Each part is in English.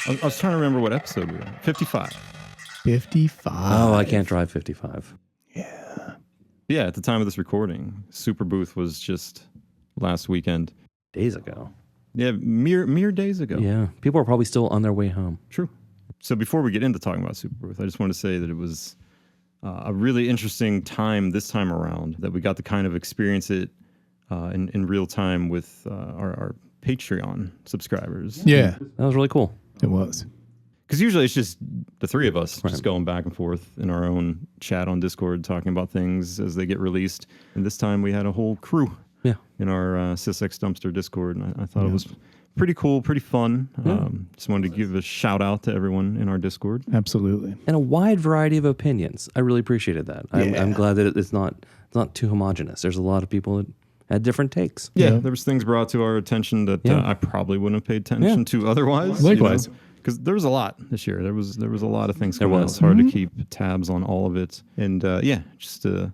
I was trying to remember what episode we were on. 55. 55. Oh, I can't drive 55. Yeah, at the time of this recording, Superbooth was just last weekend. Days ago. Yeah, mere days ago. Yeah. People are probably still on their way home. True. So before we get into talking about Superbooth, I just want to say that it was a really interesting time this time around, that we got to kind of experience it in real time with our Patreon subscribers. Yeah, That was really cool. it was. Because usually it's just the three of us just going back and forth in our own chat on Discord talking about things as they get released. And this time we had a whole crew in our Sysex Dumpster Discord. And I thought it was pretty cool, pretty fun. Just wanted to give a shout out to everyone in our Discord. Absolutely. And a wide variety of opinions. I really appreciated that. I'm glad that it's not too homogenous. There's a lot of people that had different takes. Yeah, there was things brought to our attention that I probably wouldn't have paid attention to otherwise. Likewise. Because there was a lot this year. There was a lot of things going on. It's hard to keep tabs on all of it. And just a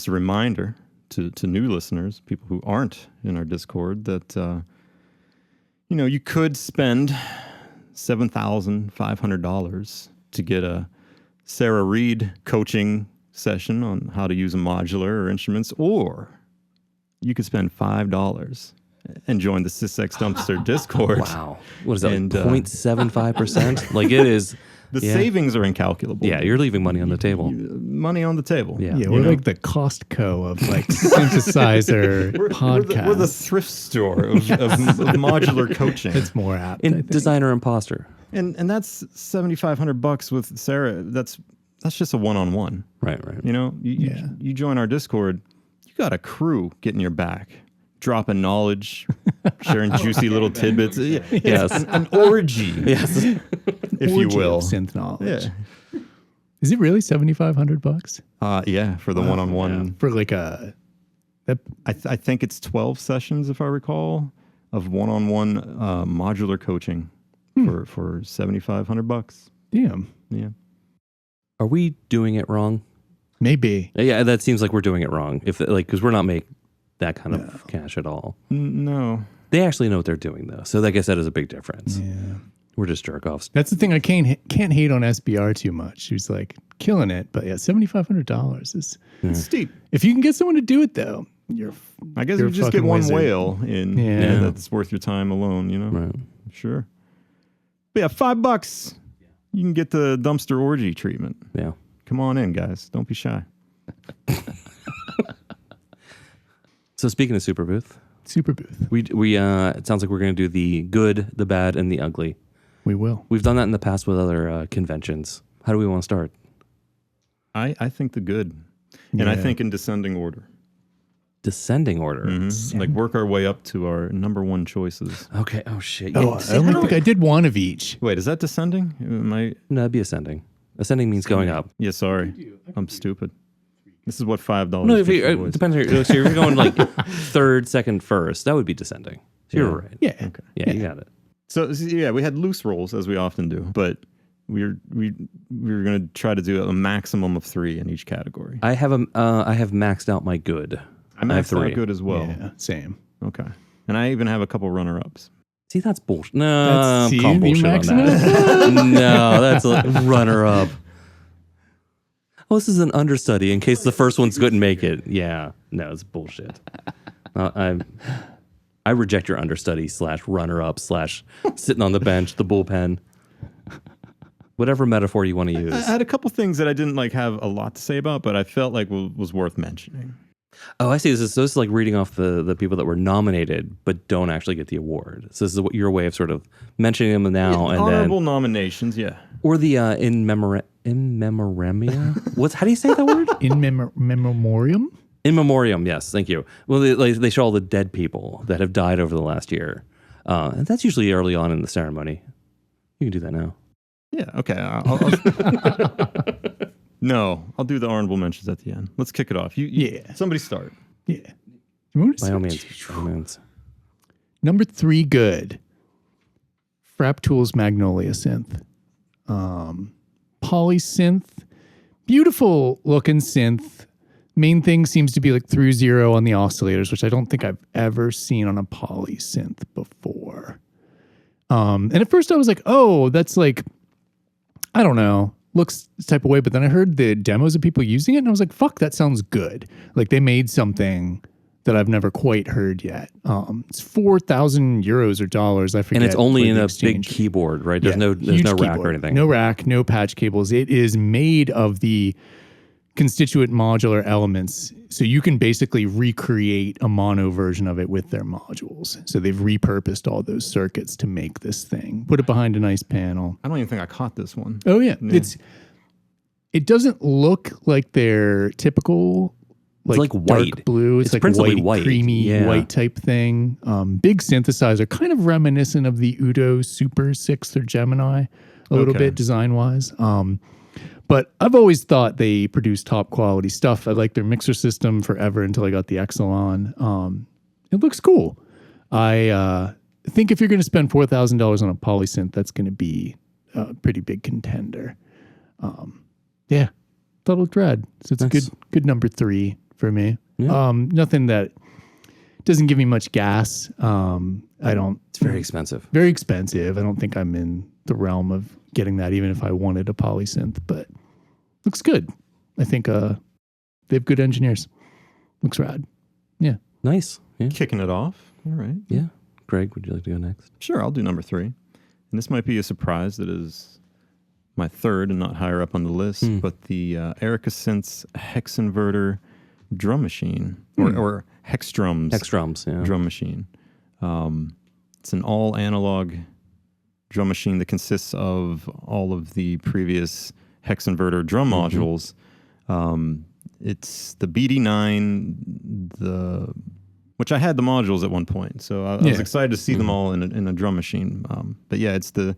reminder to new listeners, people who aren't in our Discord, that you could spend $7,500 to get a Sarah Reed coaching session on how to use a modular or instruments, or you could spend $5 and join the Sysex Dumpster Discord. Wow. What is that, And, 0.75%? Like it is. The savings are incalculable. Yeah, you're leaving money on the table. Money on the table. Yeah. Yeah, we're like the Costco of like synthesizer podcast. We're the thrift store of modular coaching. It's more apt. I In think. Designer Imposter. And that's $7,500 with Sarah. That's just a one-on-one. Right. You join our Discord, you got a crew getting your back, dropping knowledge, sharing juicy little tidbits. Yes. An orgy, Yes. if you Orgy will. of synth knowledge. Yeah. Is it really $7,500 Yeah, for the one-on-one. for like a? I think it's 12 sessions, if I recall, of one-on-one modular coaching for $7,500. Damn, Yeah. Are we doing it wrong? maybe. Yeah, that seems like we're doing it wrong. Because we're not making that kind of cash at all. No. They actually know what they're doing, though. So I guess that is a big difference. Yeah, We're just jerk-offs. that's the thing. I can't hate on SBR too much. She's like killing it, but yeah, $7,500 is. It's steep. If you can get someone to do it though, I guess you're you a just get fucking one wizard. whale in. Yeah. That's worth your time alone, Right. Sure. But yeah, $5. You can get the dumpster orgy treatment. Yeah. Come on in, guys. Don't be shy. So speaking of Superbooth, Superbooth. we it sounds like we're going to do the good, the bad, and the ugly. We will. We've done that in the past with other conventions. How do we want to start? I think the good. And I think in descending order. Descending order. Mm-hmm. Like work our way up to our number one choices. Okay. Oh, shit. Oh, I only think I did one of each. Wait, is that descending? No, it'd be ascending. Ascending means going up. Yeah, sorry. I'm stupid. This is what $5 No, if gets you, you it boys. depends. So if you're going like third, second, first, that would be descending. So you're right. Yeah. Okay. Yeah, you got it. So yeah, we had loose rolls as we often do, but we were going to try to do a maximum of 3 in each category. I have maxed out my good. I have maxed out 3. good as well. Yeah, same. Okay, and I even have a couple runner-ups. See, that's bullshit. No, See, I'm calling you bullshit on maxing that. No, that's a runner up. Oh, this is an understudy in case the first ones couldn't make it. Yeah, no, it's bullshit. I reject your understudy / runner up / sitting on the bench, the bullpen, whatever metaphor you want to use. I had a couple things that I didn't have a lot to say about, but I felt like was worth mentioning. Oh, I see. This is like reading off the people that were nominated but don't actually get the award. So this is your way of sort of mentioning them now and Honorable then, nominations, yeah. or the in memoriamia. How do you say that word? In memoriam? In memoriam, yes, thank you. Well, they show all the dead people that have died over the last year, and that's usually early on in the ceremony. You can do that now. Yeah, okay. No, I'll do the honorable mentions at the end. Let's kick it off. Yeah. Somebody start. Yeah. You want to By all switch? means. Number 3 good. Frap Tools Magnolia synth. Poly synth. Beautiful looking synth. Main thing seems to be like through 0 on the oscillators, which I don't think I've ever seen on a poly synth before. And at first I was like, oh, that's like, I don't know, looks this type of way. But then I heard the demos of people using it and I was like, fuck, that sounds good. Like they made something that I've never quite heard yet. It's 4,000 euros or dollars. I forget. And it's only in a exchange. big keyboard, right? There's no Huge rack keyboard. or anything. No rack, no patch cables. It is made of the constituent modular elements. So you can basically recreate a mono version of it with their modules. So they've repurposed all those circuits to make this thing. Put it behind a nice panel. I don't even think I caught this one. Oh yeah. It doesn't look like their typical it's like dark white. blue. It's like white, creamy white type thing. Big synthesizer, kind of reminiscent of the Udo Super 6 or Gemini a little bit design wise. But I've always thought they produce top quality stuff. I like their mixer system forever until I got the Exelon. It looks cool. I think if you're going to spend $4,000 on a polysynth, that's going to be a pretty big contender. Yeah, thought it looked rad. So it's a good number 3 for me. Yeah. Nothing that doesn't give me much gas. It's very expensive. Very expensive. I don't think I'm in the realm of getting that, even if I wanted a polysynth, but looks good. I think they have good engineers. Looks rad. Yeah. Nice. Yeah. Kicking it off. All right. Yeah. Greg, would you like to go next? Sure, I'll do number 3. And this might be a surprise that is my third and not higher up on the list, but the Erica Synths Hex Inverter drum machine, or Hex Drums. Hex Drums, yeah. Drum machine. It's an all analog drum machine that consists of all of the previous Hex Inverter drum modules. It's the BD9, which I had the modules at one point, so I was excited to see them all in a drum machine. But yeah, it's the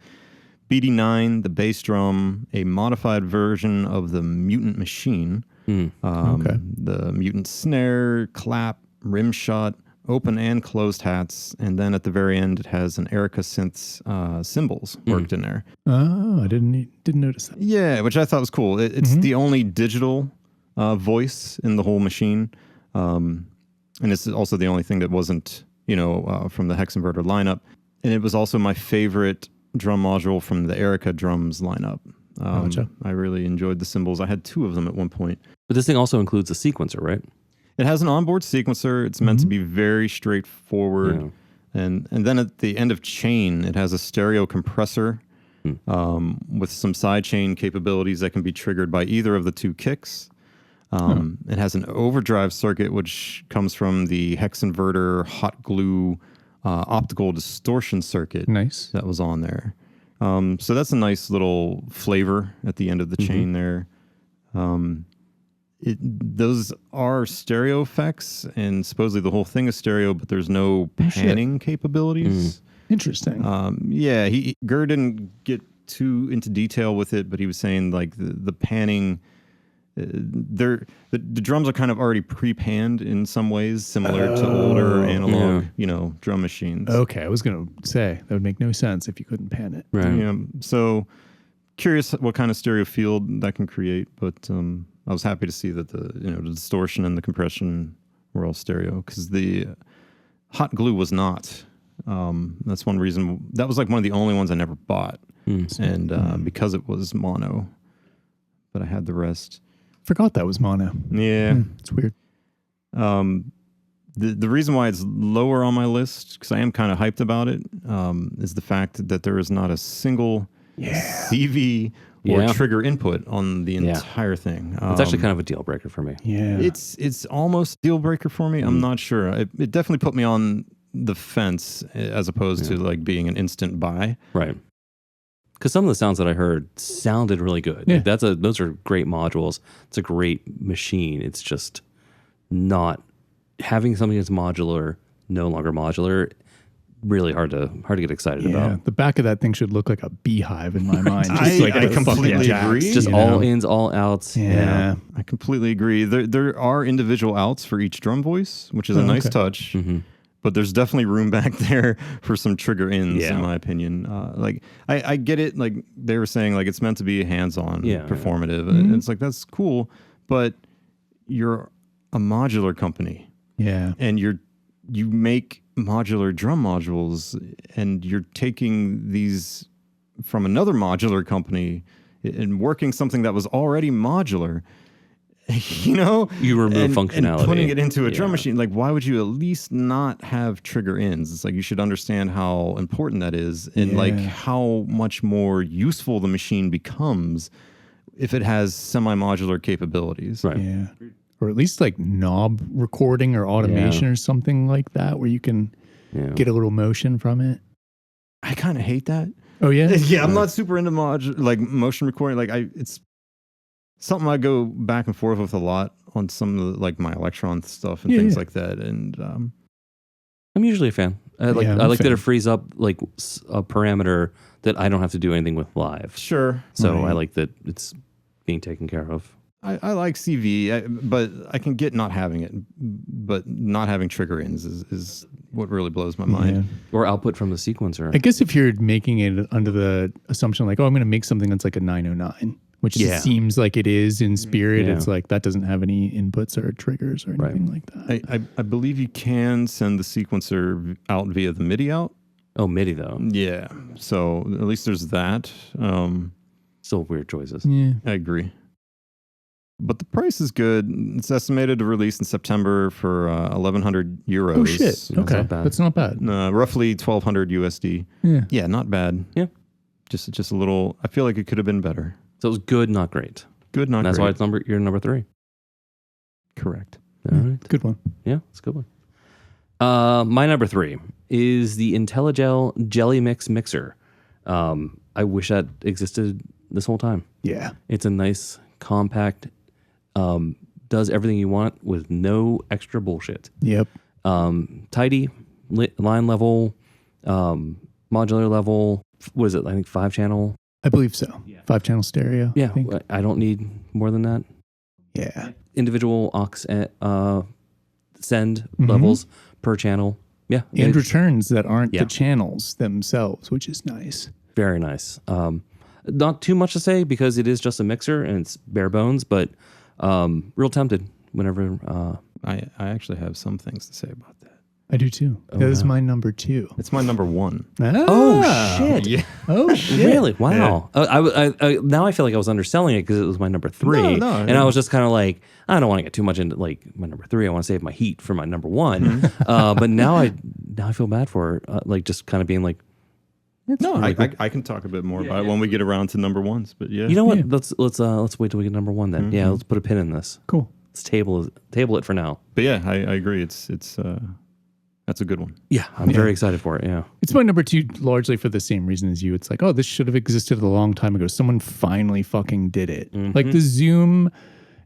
BD9, the bass drum, a modified version of the Mutant Machine, the Mutant snare, clap, rim shot, open and closed hats, and then at the very end it has an Erica Synths cymbals worked in there. Oh, I didn't notice that. Yeah, which I thought was cool. It's the only digital voice in the whole machine, and it's also the only thing that wasn't from the Hex Inverter lineup. And it was also my favorite drum module from the Erica drums lineup. I really enjoyed the cymbals. I had 2 of them at one point. But this thing also includes a sequencer, right? It has an onboard sequencer. It's meant to be very straightforward. Yeah. And then at the end of chain, it has a stereo compressor with some side chain capabilities that can be triggered by either of the 2 kicks. It has an overdrive circuit, which comes from the Hex Inverter hot glue optical distortion circuit that was on there. So that's a nice little flavor at the end of the chain there. Those are stereo effects, and supposedly the whole thing is stereo, but there's no panning capabilities. Interesting. Gur didn't get too into detail with it, but he was saying like the panning, the drums are kind of already pre-panned in some ways, similar to older analog, drum machines. Okay, I was going to say that would make no sense if you couldn't pan it. Right. Yeah. So curious what kind of stereo field that can create, but I was happy to see that the distortion and the compression were all stereo, because the hot glue was not. That's one reason. That was like one of the only ones I never bought, and because it was mono, but I had the rest. Forgot that was mono. Yeah, it's weird. The reason why it's lower on my list, because I am kind of hyped about it, is the fact that there is not a single CV or trigger input on the entire thing. It's actually kind of a deal breaker for me. Yeah, it's almost a deal breaker for me. I'm not sure. It definitely put me on the fence as opposed to like being an instant buy. Right. Because some of the sounds that I heard sounded really good. Yeah. Those are great modules. It's a great machine. It's just not having something that's modular, no longer modular. Really hard to get excited about. The back of that thing should look like a beehive in my mind. I completely agree. Just all ins, all outs. Yeah. I completely agree. There are individual outs for each drum voice, which is a nice touch. But there's definitely room back there for some trigger ins, in my opinion. I get it. Like they were saying, like it's meant to be hands-on, performative. And it's like, that's cool. But you're a modular company. Yeah. And you're you make modular drum modules and you're taking these from another modular company and working something that was already modular, you know, you remove functionality and putting it into a drum machine. Like, why would you at least not have trigger ends? It's like, you should understand how important that is and like how much more useful the machine becomes if it has semi-modular capabilities. Right. Yeah. Or at least like knob recording or automation or something like that, where you can get a little motion from it. I kind of hate that. Oh yeah? Yeah, I'm not super into motion recording. Like it's something I go back and forth with a lot on some of the, like my Electron stuff and things like that. And I'm usually a fan. I like that it frees up like a parameter that I don't have to do anything with live. Sure. So I like that it's being taken care of. I like CV, but I can get not having it. But not having trigger ends is what really blows my mind. Or output from the sequencer. I guess if you're making it under the assumption like, oh, I'm going to make something that's like a 909, which seems like it is in spirit. Yeah. It's like that doesn't have any inputs or triggers or anything like that. I believe you can send the sequencer out via the MIDI out. Oh, MIDI though. Yeah. So at least there's that. Still weird choices. Yeah. I agree. But the price is good. It's estimated to release in September for 1,100 euros. Oh shit! Okay, that's not bad. Roughly 1,200 USD. Yeah, not bad. Yeah, just a little. I feel like it could have been better. So it was good, not great. Good, not and that's great. That's why it's you're number 3. Correct. All right, good one. Yeah, it's a good one. My number 3 is the IntelliGel Jelly Mix Mixer. I wish that existed this whole time. Yeah, it's a nice, compact. Does everything you want with no extra bullshit. Yep. Tidy, line level, modular level. What is it? I think 5-channel. I believe so. Yeah. 5-channel stereo. Yeah. I don't need more than that. Yeah. Individual aux send levels per channel. Yeah. And returns that aren't the channels themselves, which is nice. Very nice. Not too much to say because it is just a mixer and it's bare bones, but real tempted whenever. I actually have some things to say about that. I do too. That is my number 2. It's my number 1. Oh shit! Yeah. Oh shit! Really? Wow. Yeah. I now I feel like I was underselling it because it was my number 3, and I was just kind of like, I don't want to get too much into like my number 3. I want to save my heat for my number 1. But now I feel bad for her, like just kind of being like. I can talk a bit more about it when we get around to number 1s. But yeah, you know what? Yeah. Let's wait till we get number 1 then. Mm-hmm. Yeah, let's put a pin in this. Cool. Let's table it for now. But yeah, I agree. It's that's a good one. Yeah, I'm very excited for it. Yeah, it's my number 2 largely for the same reason as you. It's like, oh, this should have existed a long time ago. Someone finally fucking did it. Mm-hmm. Like the Zoom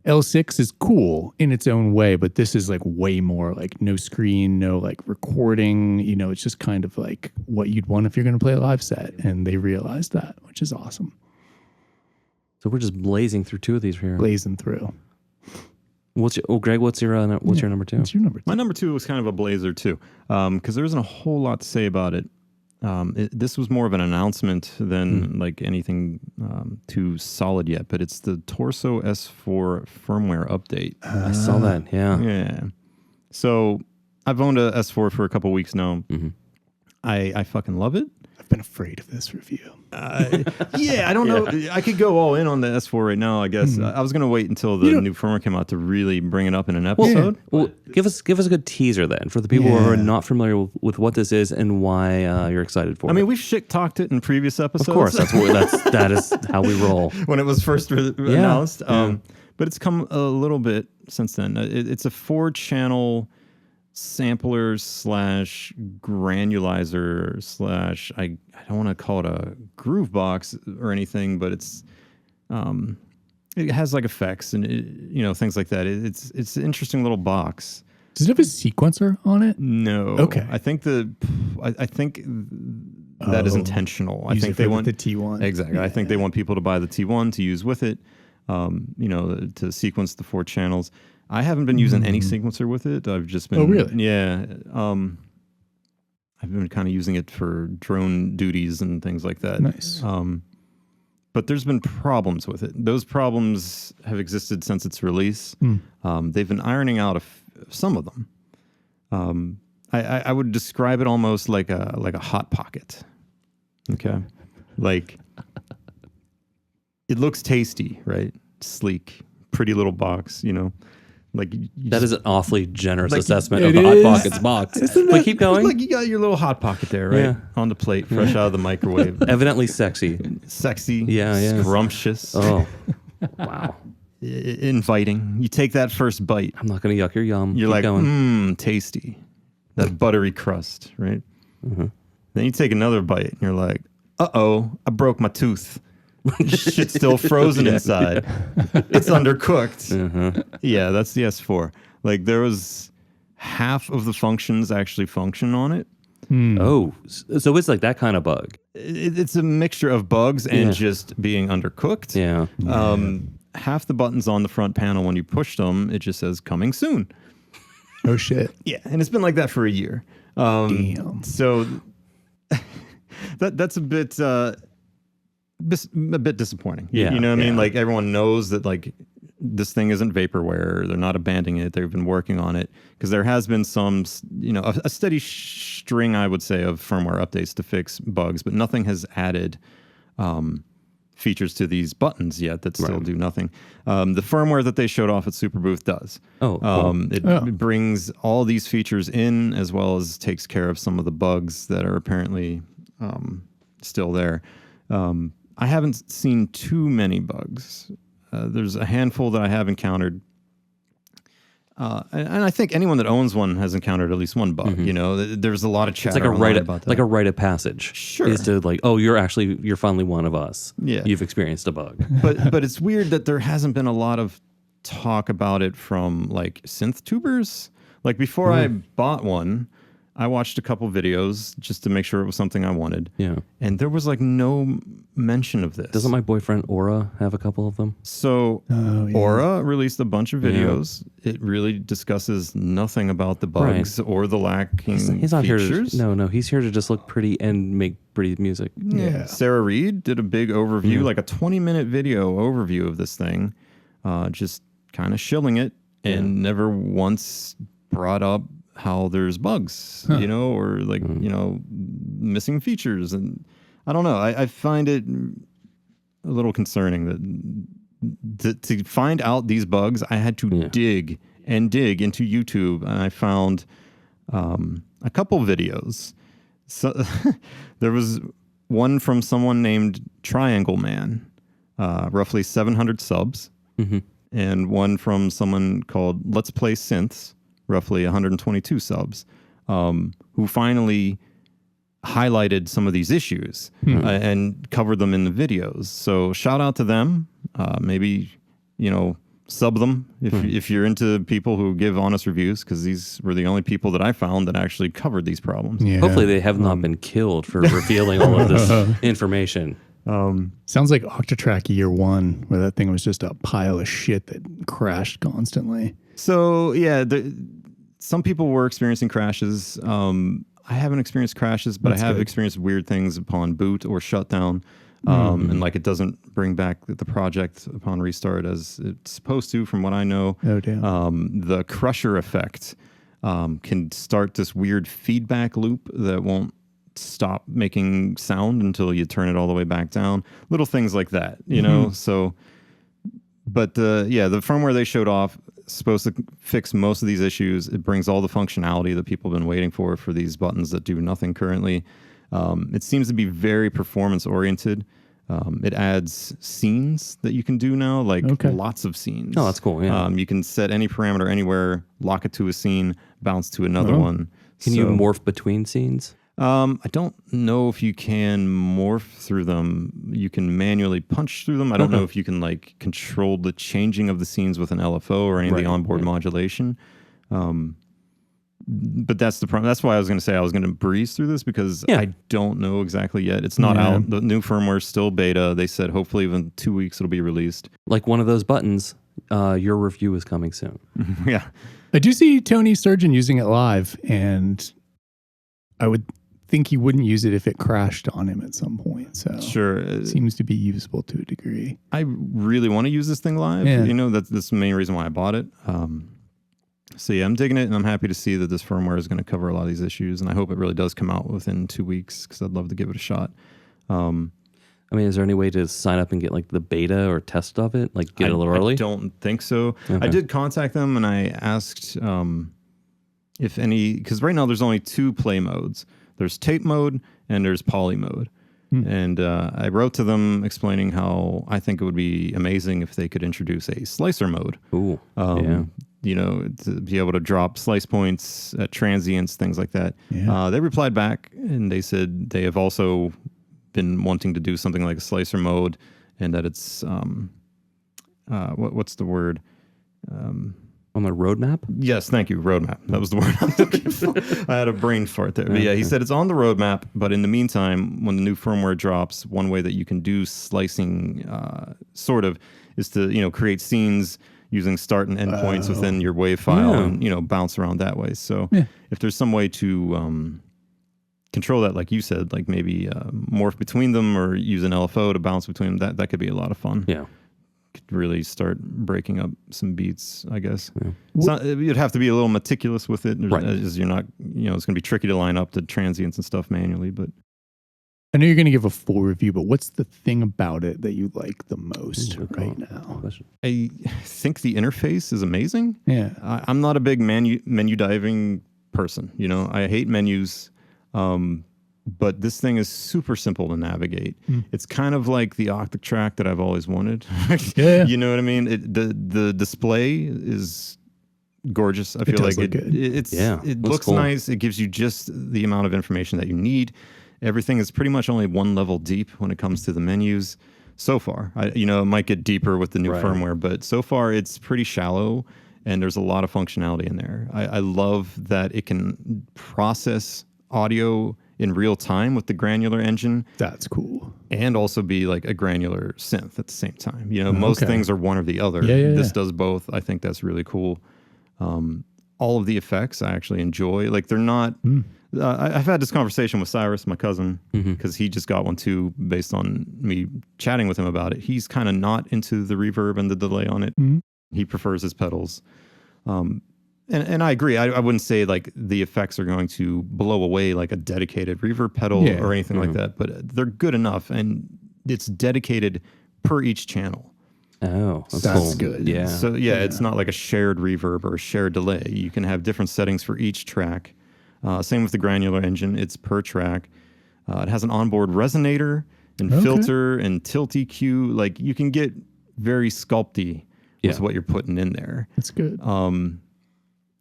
L6 is cool in its own way, but this is like way more like no screen, no like recording, you know, it's just kind of like what you'd want if you're going to play a live set. And they realized that, which is awesome. So we're just blazing through 2 of these here. Blazing through. Greg, what's your number 2? What's your number 2? My number 2 was kind of a blazer too, because there isn't a whole lot to say about it. This was more of an announcement than like anything too solid yet, but it's the Torso S4 firmware update. I saw that, yeah. Yeah. So I've owned a S4 for a couple weeks now. Mm-hmm. I fucking love it. I've been afraid of this review. Yeah, I don't know. I could go all in on the S4 right now, I guess. I was going to wait until the new firmware came out to really bring it up in an episode. Well, give us a good teaser then for the people who are not familiar with what this is and why you're excited for it. I mean, we've shit-talked it in previous episodes. Of course, that is how we roll. When it was first announced. But it's come a little bit since then. It's a 4-channel sampler / granulizer / I don't want to call it a groove box or anything, but it's it has like effects and things like that. It's an interesting little box. Does it have a sequencer on it? No. Okay. I think that is intentional. I think they want the T1. Exactly. Yeah. I think they want people to buy the T1 to use with it. To sequence the 4 channels. I haven't been using any sequencer with it. I've just been... Oh, really? Yeah. I've been kind of using it for drone duties and things like that. Nice. But there's been problems with it. Those problems have existed since its release. They've been ironing out some of them. I would describe it almost like a hot pocket. Okay, like it looks tasty, right? Sleek, pretty little box. Like that is an awfully generous assessment of the Hot Pockets box. But keep going. Like you got your little hot pocket there, right? Yeah. On the plate, fresh out of the microwave. Evidently sexy. Yeah. Scrumptious. Oh, wow. Inviting. You take that first bite. I'm not going to yuck your yum. You're keep like, tasty. That buttery crust, right? Mm-hmm. Then you take another bite and you're like, uh-oh, I broke my tooth. Shit's still frozen inside. It's undercooked. Yeah, that's the S4. Like there was half of the functions actually function on it. Oh, so it's like that kind of bug. It's a mixture of bugs and just being undercooked. Yeah. Half the buttons on the front panel, when you push them, it just says coming soon. Oh shit. Yeah, and it's been like that for a year. Damn. So that's a bit disappointing. Yeah, you know what I mean? Like everyone knows that like this thing isn't vaporware. They're not abandoning it. They've been working on it because there has been some, a steady string, I would say, of firmware updates to fix bugs, but nothing has added features to these buttons yet that still do nothing. The firmware that they showed off at Superbooth does. Oh, cool. It brings all these features in as well as takes care of some of the bugs that are apparently still there. I haven't seen too many bugs. There's a handful that I have encountered. And I think anyone that owns one has encountered at least one bug. There's a lot of chatter about that. Like a rite of passage. Sure. Is to like, oh, you're finally one of us. Yeah. You've experienced a bug. But it's weird that there hasn't been a lot of talk about it from like synth tubers. Like before I bought one, I watched a couple videos just to make sure it was something I wanted. Yeah. And there was like no mention of this. Doesn't my boyfriend Aura have a couple of them? So Aura released a bunch of videos. Yeah. It really discusses nothing about the bugs or the lacking he's not features. Here to, he's here to just look pretty and make pretty music. Yeah. Sarah Reed did a big overview, like a 20-minute video overview of this thing, just kind of shilling it and never once brought up how there's bugs, or like, missing features. And I don't know. I find it a little concerning that to find out these bugs, I had to dig into YouTube, and I found a couple videos. So there was one from someone named Triangle Man, roughly 700 subs, and one from someone called Let's Play Synths, roughly 122 subs, who finally highlighted some of these issues and covered them in the videos. So shout out to them. Maybe, sub them if you're into people who give honest reviews, because these were the only people that I found that actually covered these problems. Yeah. Hopefully they have not been killed for revealing all of this information. Sounds like Octatrack Year 1, where that thing was just a pile of shit that crashed constantly. So yeah, some people were experiencing crashes. I haven't experienced crashes, but I have experienced weird things upon boot or shutdown. And like it doesn't bring back the project upon restart as it's supposed to, from what I know. Oh, damn. The crusher effect can start this weird feedback loop that won't stop making sound until you turn it all the way back down. Little things like that, So, but the firmware they showed off is supposed to fix most of these issues. It brings all the functionality that people have been waiting for these buttons that do nothing currently. It seems to be very performance oriented. It adds scenes that you can do now, like lots of scenes. Oh, that's cool. Yeah. You can set any parameter anywhere, lock it to a scene, bounce to another one. Can you morph between scenes? I don't know if you can morph through them. You can manually punch through them. I don't know if you can like control the changing of the scenes with an LFO or any of the onboard modulation. But that's the problem. That's why I was going to say I was going to breeze through this, because I don't know exactly yet. It's not out. The new firmware is still beta. They said hopefully within 2 weeks it'll be released. Like one of those buttons, your review is coming soon. Yeah. I do see Tony Sturgeon using it live, and I would think he wouldn't use it if it crashed on him at some point. So sure, it seems to be usable to a degree. I really want to use this thing live. That's the main reason why I bought it. So yeah, I'm digging it, and I'm happy to see that this firmware is going to cover a lot of these issues, and I hope it really does come out within 2 weeks because I'd love to give it a shot. I mean, is there any way to sign up and get like the beta or test of it? Like get it a little early? I don't think so. Okay. I did contact them and I asked if any, because right now there's only 2 play modes. There's tape mode and there's poly mode. And I wrote to them explaining how I think it would be amazing if they could introduce a slicer mode. Ooh, yeah. You know, to be able to drop slice points at transients, things like that. Yeah. They replied back and they said they have also been wanting to do something like a slicer mode, and that it's what's the word? On the roadmap? Yes, thank you. Roadmap. That was the word I'm looking for. I had a brain fart there. But yeah, he said it's on the roadmap, but in the meantime, when the new firmware drops, one way that you can do slicing sort of is to, you know, create scenes using start and end points within your WAV file and, you know, bounce around that way. So if there's some way to control that, like you said, like maybe morph between them or use an LFO to bounce between them, that could be a lot of fun. Yeah. Could really start breaking up some beats, I guess. Yeah. You'd have to be a little meticulous with it. Right. As you're not, you know, it's going to be tricky to line up the transients and stuff manually, but. I know you're going to give a full review, but what's the thing about it that you like the most right now? I think the interface is amazing. Yeah. I'm not a big menu diving person. You know, I hate menus. But this thing is super simple to navigate. It's kind of like the Octatrack that I've always wanted. Yeah. You know what I mean? The display is gorgeous. I feel like it looks cool. Nice. It gives you just the amount of information that you need. Everything is pretty much only one level deep when it comes to the menus so far. It might get deeper with the new firmware, but so far it's pretty shallow and there's a lot of functionality in there. I love that it can process audio in real time with the granular engine. That's cool. And also be like a granular synth at the same time. You know, most things are one or the other. This does both. I think that's really cool. All of the effects I actually enjoy. Like they're not... I've had this conversation with Cyrus, my cousin, because he just got one too based on me chatting with him about it. He's kind of not into the reverb and the delay on it. He prefers his pedals. And I agree. I wouldn't say like the effects are going to blow away like a dedicated reverb pedal or anything like that, but they're good enough, and it's dedicated per each channel. Oh, that's cool. Good. Yeah. So it's not like a shared reverb or a shared delay. You can have different settings for each track. Same with the granular engine. It's per track. It has an onboard resonator and filter and tilt EQ. Like you can get very sculpty with what you're putting in there. That's good.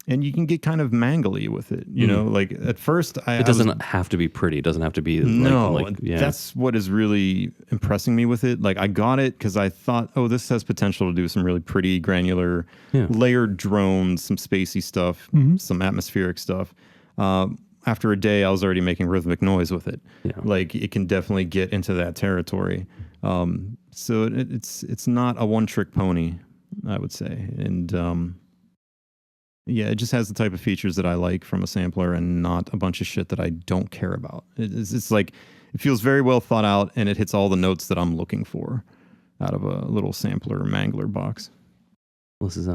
And you can get kind of mangly with it, you know. Like at first, it doesn't have to be pretty. It doesn't have to be. That's what is really impressing me with it. Like I got it because I thought, oh, this has potential to do some really pretty granular, layered drones, some spacey stuff, some atmospheric stuff. After a day, I was already making rhythmic noise with it. Yeah. Like it can definitely get into that territory. So it's not a one-trick pony, I would say, and. It just has the type of features that I like from a sampler and not a bunch of shit that I don't care about. It's like, it feels very well thought out and it hits all the notes that I'm looking for out of a little sampler mangler box. This is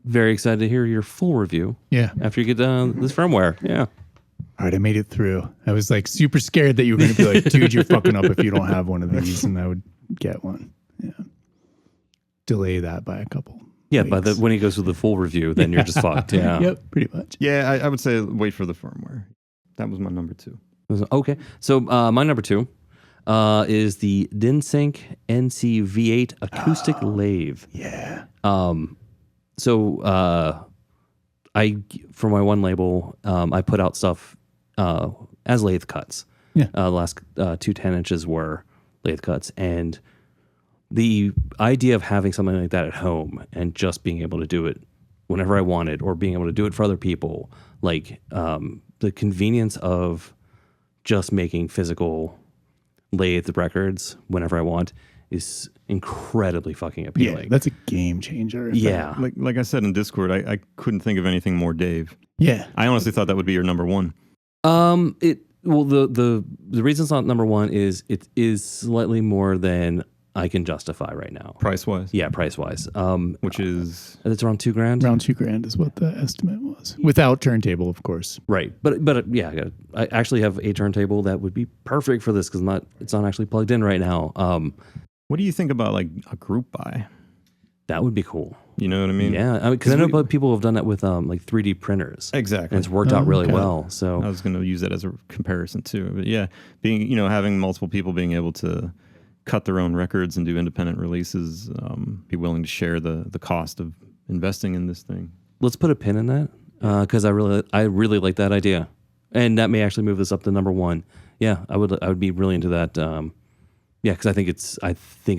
very excited to hear your full review. Yeah. After you get this firmware. Yeah. All right, I made it through. I was like super scared that you were going to be like, dude, you're fucking up if you don't have one of these, and I would get one. Yeah. Delay that by a couple. Yeah, but when he goes with the full review, then you're just fucked. Yeah. Yep, pretty much. Yeah, I would say wait for the firmware. That was my number 2. Okay. So my number 2 is the Dinsync NC V8 acoustic lathe. Yeah. So I, for my one label, I put out stuff as lathe cuts. Yeah. The last 2 10 inches were lathe cuts, and the idea of having something like that at home and just being able to do it whenever I wanted, or being able to do it for other people, like the convenience of just making physical lathe records whenever I want is incredibly fucking appealing. Yeah, that's a game changer. Yeah. Like I said in Discord, I couldn't think of anything more Dave. Yeah. I honestly thought that would be your number 1. The reason it's not number 1 is it is slightly more than I can justify right now. Price wise? Yeah, price wise. Which is? It's around $2,000. Around $2,000 is what the estimate was, without turntable, of course. Right, but yeah, I actually have a turntable that would be perfect for this because it's not actually plugged in right now. What do you think about like a group buy? That would be cool. You know what I mean? Yeah, because I know people have done that with like 3D printers. Exactly, and it's worked out really well. So I was going to use that as a comparison too. But yeah, having multiple people being able to cut their own records and do independent releases, be willing to share the cost of investing in this thing. Let's put a pin in that because I really like that idea, and that may actually move this up to number 1. Yeah, I would be really into that. Yeah, because I think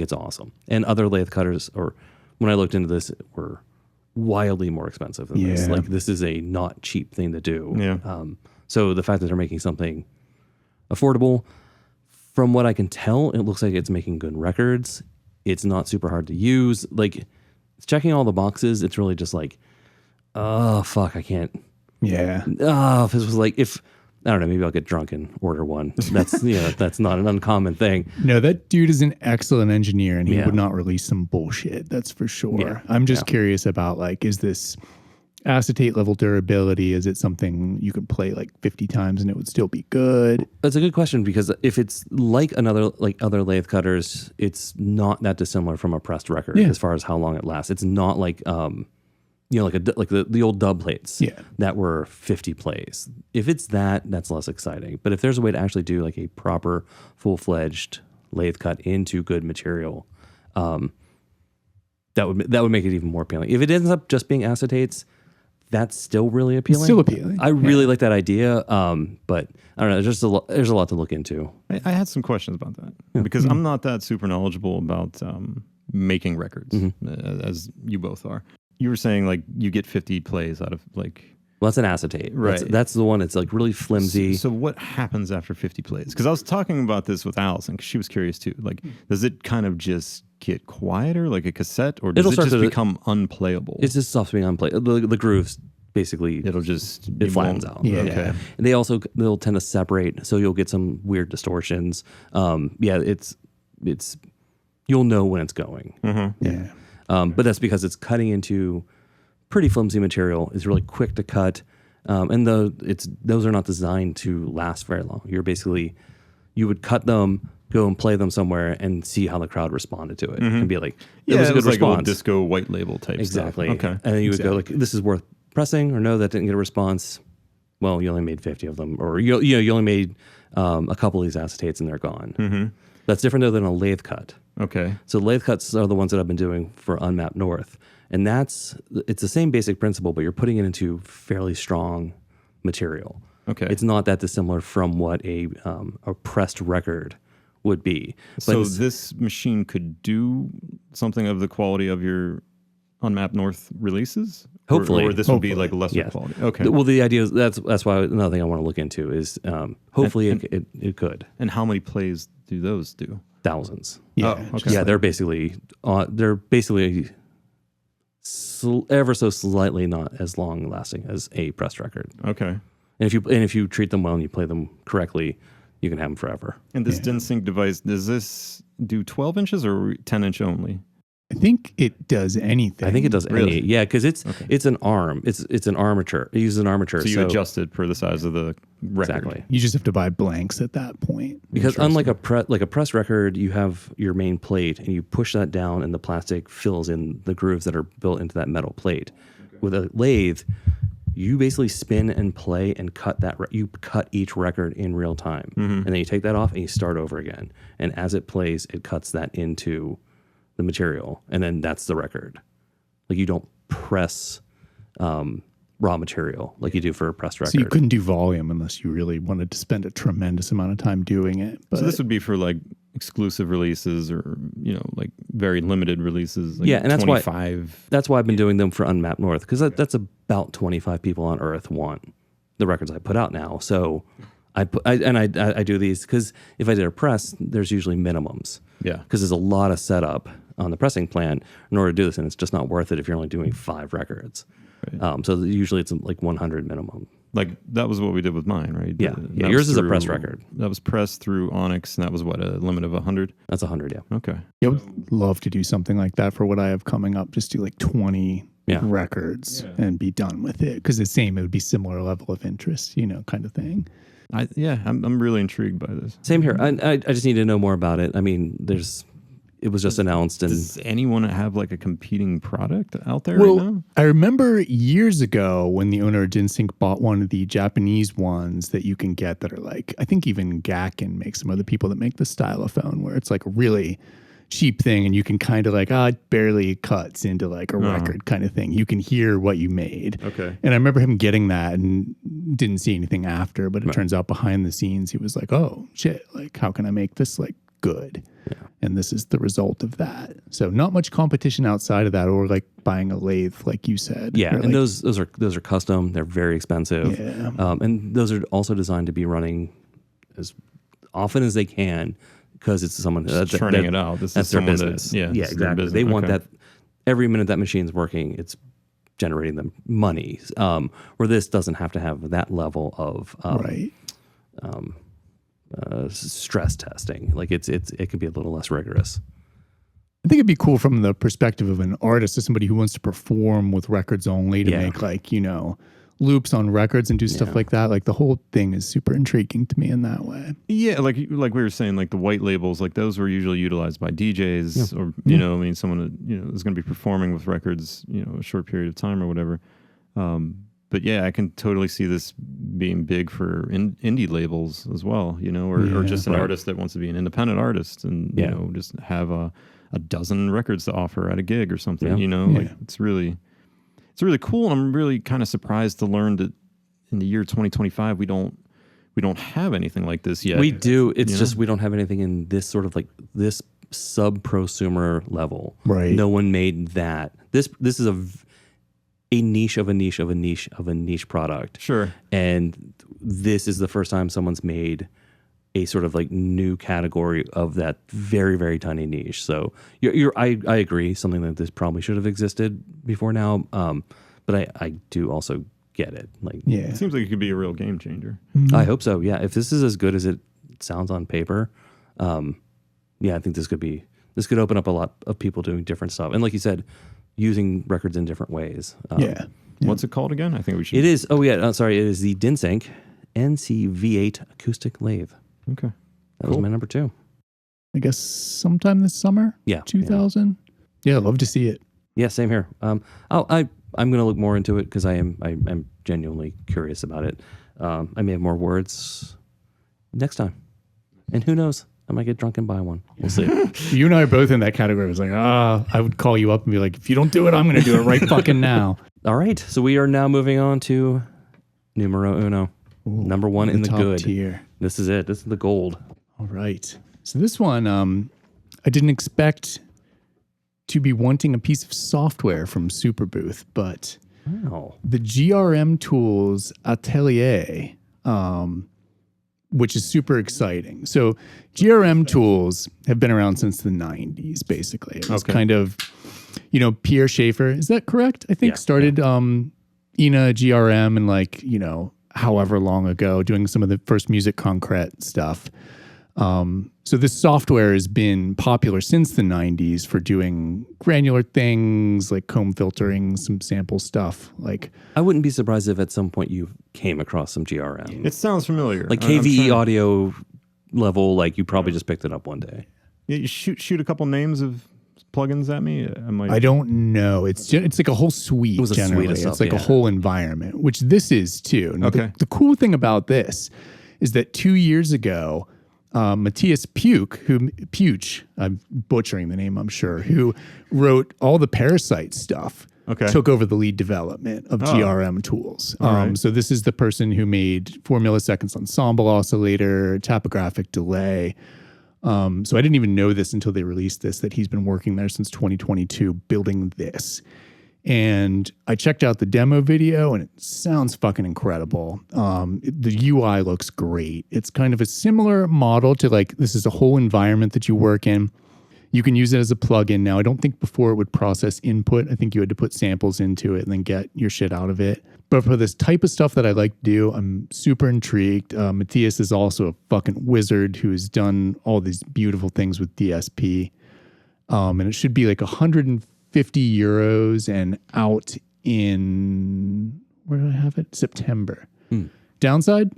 it's awesome. And other lathe cutters, or when I looked into this, were wildly more expensive than this. Like this is a not cheap thing to do. Yeah. So the fact that they're making something affordable, from what I can tell, it looks like it's making good records. It's not super hard to use. Like it's checking all the boxes. It's really just like, oh fuck, I can't. Yeah. Oh, if this was like I don't know, maybe I'll get drunk and order one. That's that's not an uncommon thing. No, that dude is an excellent engineer, and he would not release some bullshit. That's for sure. Yeah. I'm just curious about like, is this acetate level durability? Is it something you could play like 50 times and it would still be good? That's a good question, because if it's like other lathe cutters, it's not that dissimilar from a pressed record as far as how long it lasts. It's not like like the old dub plates that were 50 plays. If it's that's less exciting. But if there's a way to actually do like a proper full-fledged lathe cut into good material, that would make it even more appealing. If it ends up just being acetates, that's still really appealing. It's still appealing. I really like that idea, but I don't know. There's a lot to look into. I had some questions about that because I'm not that super knowledgeable about making records, as you both are. You were saying like you get 50 plays out of like... Well, that's an acetate. Right. That's the one that's like really flimsy. So what happens after 50 plays? Because I was talking about this with Allison because she was curious too. Like, does it kind of just get quieter like a cassette, or does it just become unplayable? It just stops being unplayable. The grooves basically... It flattens out. Yeah. Okay. And they'll tend to separate, so you'll get some weird distortions. It's you'll know when it's going. Mm-hmm. Yeah. But that's because it's cutting into pretty flimsy material. It's really quick to cut, and those are not designed to last very long. You would cut them, go and play them somewhere, and see how the crowd responded to it, and be like, "It was a good response." Like a disco white label type exactly. stuff. Okay, and then you would go like, "This is worth pressing," or "No, that didn't get a response." Well, you only made 50 of them, or you only made a couple of these acetates, and they're gone. Mm-hmm. That's different though than a lathe cut. Okay. So lathe cuts are the ones that I've been doing for Unmapped North. And it's the same basic principle, but you're putting it into fairly strong material. Okay. It's not that dissimilar from what a pressed record would be. So this machine could do something of the quality of your Unmapped North releases? Hopefully. Or this would be like lesser quality? Okay. Well, the idea is that's why another thing I want to look into is hopefully it could. And how many plays do those do? Thousands. Yeah. Oh, okay. Yeah, they're basically ever so slightly not as long lasting as a pressed record. Okay. And if you treat them well and you play them correctly, you can have them forever. And this DynSync device, does this do 12 inches or 10 inch only? I think it does anything. I think it does any. Yeah, because it's an arm. It's an armature. It uses an armature. So you adjust it per the size of the record. Exactly. You just have to buy blanks at that point. Because unlike a press record, you have your main plate and you push that down and the plastic fills in the grooves that are built into that metal plate. Okay. With a lathe, you basically spin and play and cut you cut each record in real time. Mm-hmm. And then you take that off and you start over again. And as it plays, it cuts that into the material, and then that's the record. Like you don't press raw material like you do for a pressed record. So you couldn't do volume unless you really wanted to spend a tremendous amount of time doing it. But so this would be for like exclusive releases or like very limited releases. Like and that's 25. That's why I've been doing them for Unmapped North, because that's about 25 people on Earth want the records I put out now. So I do these because if I did a press, there's usually minimums. Yeah, because there's a lot of setup on the pressing plant in order to do this, and it's just not worth it if you're only doing 5 records. Right. So usually it's like 100 minimum. Like that was what we did with mine, right? Yeah. Yours is a press record. That was pressed through Onyx, and that was what, a limit of 100? That's 100, yeah. Okay. Yeah, I would love to do something like that for what I have coming up. Just do like 20 records and be done with it. Because it would be similar level of interest, kind of thing. I'm really intrigued by this. Same here. I just need to know more about it. I mean, it was just announced. And does anyone have like a competing product out there right now? I remember years ago when the owner of Ginsync bought one of the Japanese ones that you can get that are like, I think even Gakken makes some of the people that make the stylophone, where it's like a really cheap thing and you can kind of like, it barely cuts into like a record kind of thing. You can hear what you made. Okay. And I remember him getting that and didn't see anything after, but it turns out behind the scenes, he was like, oh shit, like how can I make this like good? Yeah. And this is the result of that. So not much competition outside of that, or like buying a lathe, like you said. Yeah, and like, those are custom. They're very expensive. Yeah. And those are also designed to be running as often as they can, because it's someone that's churning it out. That's their business. Yeah, exactly. They want that every minute that machine's working, it's generating them money. Where this doesn't have to have that level of stress testing. Like it can be a little less rigorous. I think it'd be cool from the perspective of an artist, as somebody who wants to perform with records only, to make like, loops on records and do stuff like that. Like the whole thing is super intriguing to me in that way. Yeah, like we were saying, like the white labels, like those were usually utilized by DJs or someone that is going to be performing with records, a short period of time or whatever. But yeah, I can totally see this being big for indie labels as well, or just an artist that wants to be an independent artist and just have a dozen records to offer at a gig or something. Like it's really cool, and I'm really kind of surprised to learn that in the year 2025 we don't have anything like this yet. We do. It's just we don't have anything in this sort of like this sub-prosumer level. Right. No one made that. This is a niche of a niche of a niche of a niche product. Sure. And this is the first time someone's made a sort of like new category of that very, very tiny niche. So I agree, something like this probably should have existed before now. But I do also get it. Like, it seems like it could be a real game changer. Mm-hmm. I hope so. Yeah. If this is as good as it sounds on paper, I think this could open up a lot of people doing different stuff. And like you said, using records in different ways. What's it called again? I think we should. It is. Oh yeah. Sorry. It is the Ginsync NC-V8 acoustic lathe. Okay. That was my number 2. I guess sometime this summer. Yeah. 2000. Yeah, I'd love to see it. Yeah, same here. I'm going to look more into it because I'm genuinely curious about it. I may have more words next time, and who knows? I might get drunk and buy one. We'll see. You and I are both in that category. I was like, I would call you up and be like, if you don't do it, I'm going to do it right fucking now. All right. So we are now moving on to numero uno. Ooh, number 1 in the good tier. This is it. This is the gold. All right. So this one, I didn't expect to be wanting a piece of software from Superbooth, but the GRM Tools Atelier, which is super exciting. So GRM Tools have been around since the 90s, basically. It was kind of, Pierre Schaeffer, is that correct? I think started Ina GRM and however long ago, doing some of the first Music Concrete stuff. So this software has been popular since the 90s for doing granular things like comb filtering, some sample stuff. Like, I wouldn't be surprised if at some point you came across some GRM. It sounds familiar. Like KVE audio level, like you probably just picked it up one day. Yeah, you shoot a couple names of plugins at me. I don't know. It's like a whole suite. It was a suite of stuff. It's like a whole environment, which this is too. Now, the cool thing about this is that 2 years ago, Matthias Puch, I'm butchering the name, I'm sure, who wrote all the Parasite stuff, took over the lead development of GRM Tools. So this is the person who made 4 milliseconds ensemble oscillator, topographic delay. So I didn't even know this until they released this, that he's been working there since 2022 building this. And I checked out the demo video and it sounds fucking incredible. The UI looks great. It's kind of a similar model to this is a whole environment that you work in. You can use it as a plugin now. I don't think before it would process input. I think you had to put samples into it and then get your shit out of it. But for this type of stuff that I like to do, I'm super intrigued. Matthias is also a fucking wizard who has done all these beautiful things with DSP. And it should be like 150 euros and out in, where do I have it? September. Downside,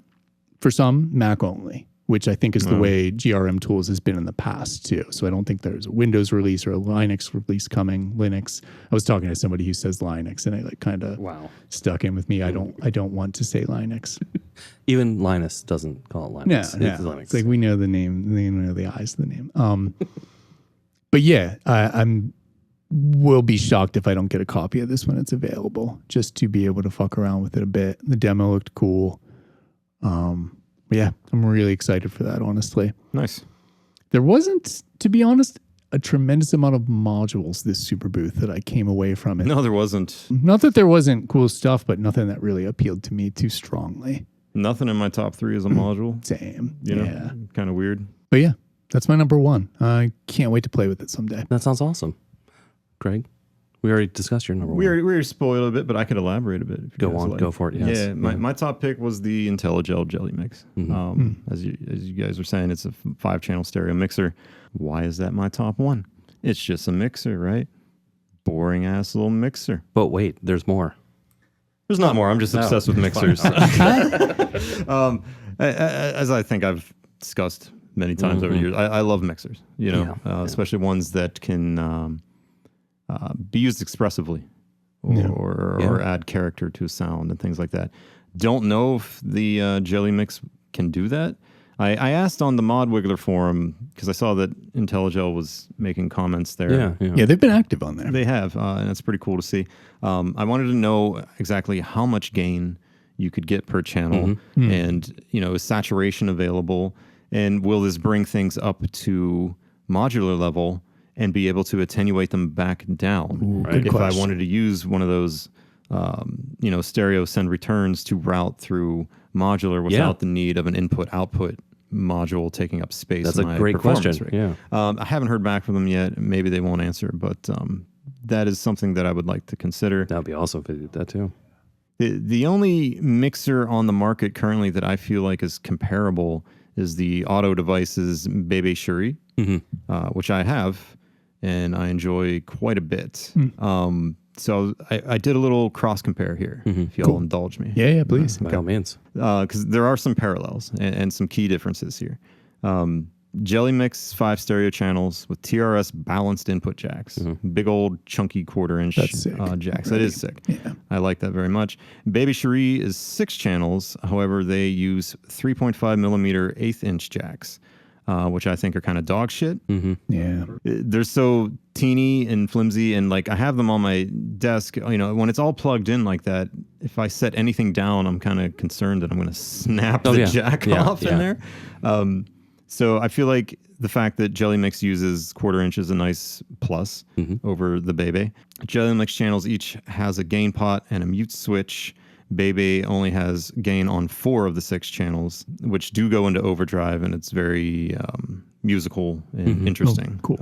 for some, Mac only, which I think is the way GRM Tools has been in the past too. So I don't think there's a Windows release or a Linux release coming. Linux. I was talking to somebody who says Linux, and I like kind of stuck in with me. I don't want to say Linux. Even Linus doesn't call it Linux. Yeah, It's Linux. It's like we know the name. We know the eyes of the name. But yeah, will be shocked if I don't get a copy of this when it's available, just to be able to fuck around with it a bit. The demo looked cool. But yeah, I'm really excited for that, honestly. Nice. There wasn't, to be honest, a tremendous amount of modules this Superbooth that I came away from it. No, there wasn't. Not that there wasn't cool stuff, but nothing that really appealed to me too strongly. Nothing in my top 3 is a module. Same. You know, kind of weird. But yeah, that's my number 1. I can't wait to play with it someday. That sounds awesome. Greg, we already discussed your number 1. We already spoiled a bit, but I could elaborate a bit. If you go on, go for it. Yes. Yeah, my top pick was the IntelliGel Jelly Mix. As you guys were saying, it's a 5-channel stereo mixer. Why is that my top 1? It's just a mixer, right? Boring ass little mixer. But wait, there's more. There's not more. I'm just obsessed with mixers. As I think I've discussed many times over the years, I love mixers. You know, especially ones that can be used expressively or add character to a sound and things like that. Don't know if the Jelly Mix can do that. I asked on the Mod Wiggler forum because I saw that IntelliGel was making comments there. Yeah, they've been active on there. They have, and it's pretty cool to see. I wanted to know exactly how much gain you could get per channel, and is saturation available, and will this bring things up to modular level and be able to attenuate them back down? Good if question. I wanted to use one of those, stereo send returns to route through modular without the need of an input-output module taking up space. That's in a my great question. rate. Yeah. I haven't heard back from them yet. Maybe they won't answer, but that is something that I would like to consider. That would be awesome if they did that too. The only mixer on the market currently that I feel like is comparable is the Auto Devices Bebe Cherie, which I have, and I enjoy quite a bit. So I did a little cross compare here, if y'all indulge me. Yeah, please. By all means. Because there are some parallels and some key differences here. Jelly Mix 5 stereo channels with TRS balanced input jacks. Big old chunky 1/4-inch jacks. That is sick. Yeah. I like that very much. Baby Cherie is 6 channels. However, they use 3.5 millimeter 1/8-inch jacks, which I think are kind of dog shit. Yeah. They're so teeny and flimsy, and like I have them on my desk. When it's all plugged in like that, if I set anything down, I'm kind of concerned that I'm going to snap the jack off in there. So I feel like the fact that Jelly Mix uses 1/4-inch is a nice plus over the Bebe. Jelly Mix channels each has a gain pot and a mute switch. Bebe only has gain on 4 of the 6 channels, which do go into overdrive, and it's very musical and interesting. Cool.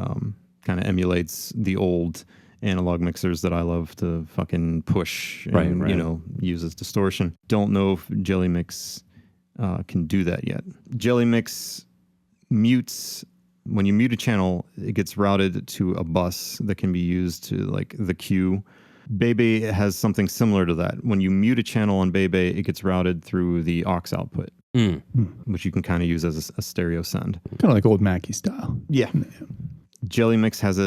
Kind of emulates the old analog mixers that I love to fucking push and use as distortion. Don't know if Jelly Mix can do that yet. Jelly Mix mutes, when you mute a channel, it gets routed to a bus that can be used to like the queue. Bebe has something similar to that. When you mute a channel on Bebe, it gets routed through the aux output, which you can kind of use as a stereo send. Kind of like old Mackie style. Yeah. Jelly Mix has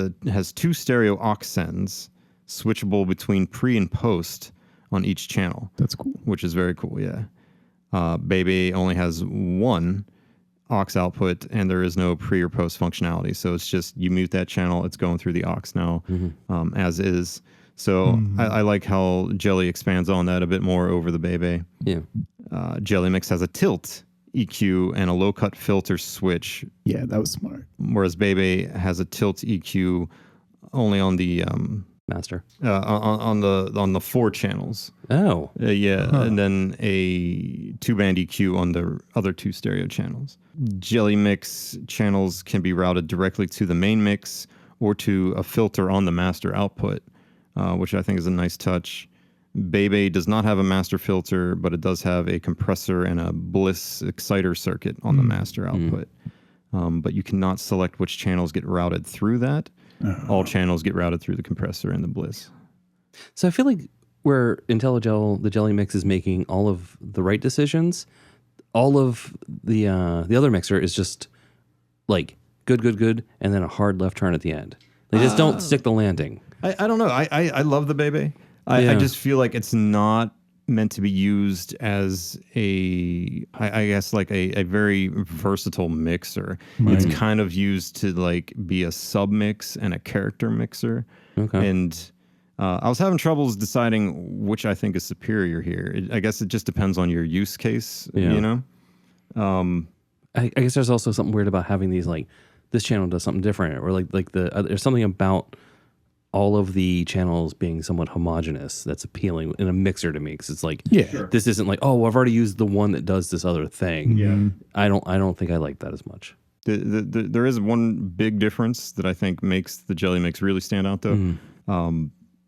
2 stereo aux sends, switchable between pre and post on each channel. That's cool. Which is very cool, yeah. Bebe only has 1 aux output, and there is no pre or post functionality. So it's just you mute that channel, it's going through the aux now, as is. So I like how Jelly expands on that a bit more over the Bebe. Yeah. Jelly Mix has a tilt EQ and a low cut filter switch. Yeah, that was smart. Whereas Bebe has a tilt EQ only on the master on the 4 channels. Oh. And then a 2-band EQ on the other 2 stereo channels. Jelly Mix channels can be routed directly to the main mix or to a filter on the master output, which I think is a nice touch. Bebe does not have a master filter, but it does have a compressor and a bliss exciter circuit on the master output. But you cannot select which channels get routed through that. All channels get routed through the compressor and the bliss. So I feel like where IntelliGel, the Jelly Mix, is making all of the right decisions, all of the other mixer is just like good, and then a hard left turn at the end. They just don't stick the landing. I don't know. I love the Bebe. I just feel like it's not meant to be used as I guess like a very versatile mixer. Right. It's kind of used to like be a sub mix and a character mixer. Okay. And I was having troubles deciding which I think is superior here. I guess it just depends on your use case, you know? I guess there's also something weird about having these, like, this channel does something different, or like there's something about all of the channels being somewhat homogenous that's appealing in a mixer to me, because it's like, this isn't like, oh, I've already used the one that does this other thing. Yeah, I don't think I like that as much. There is one big difference that I think makes the Jelly Mix really stand out, though.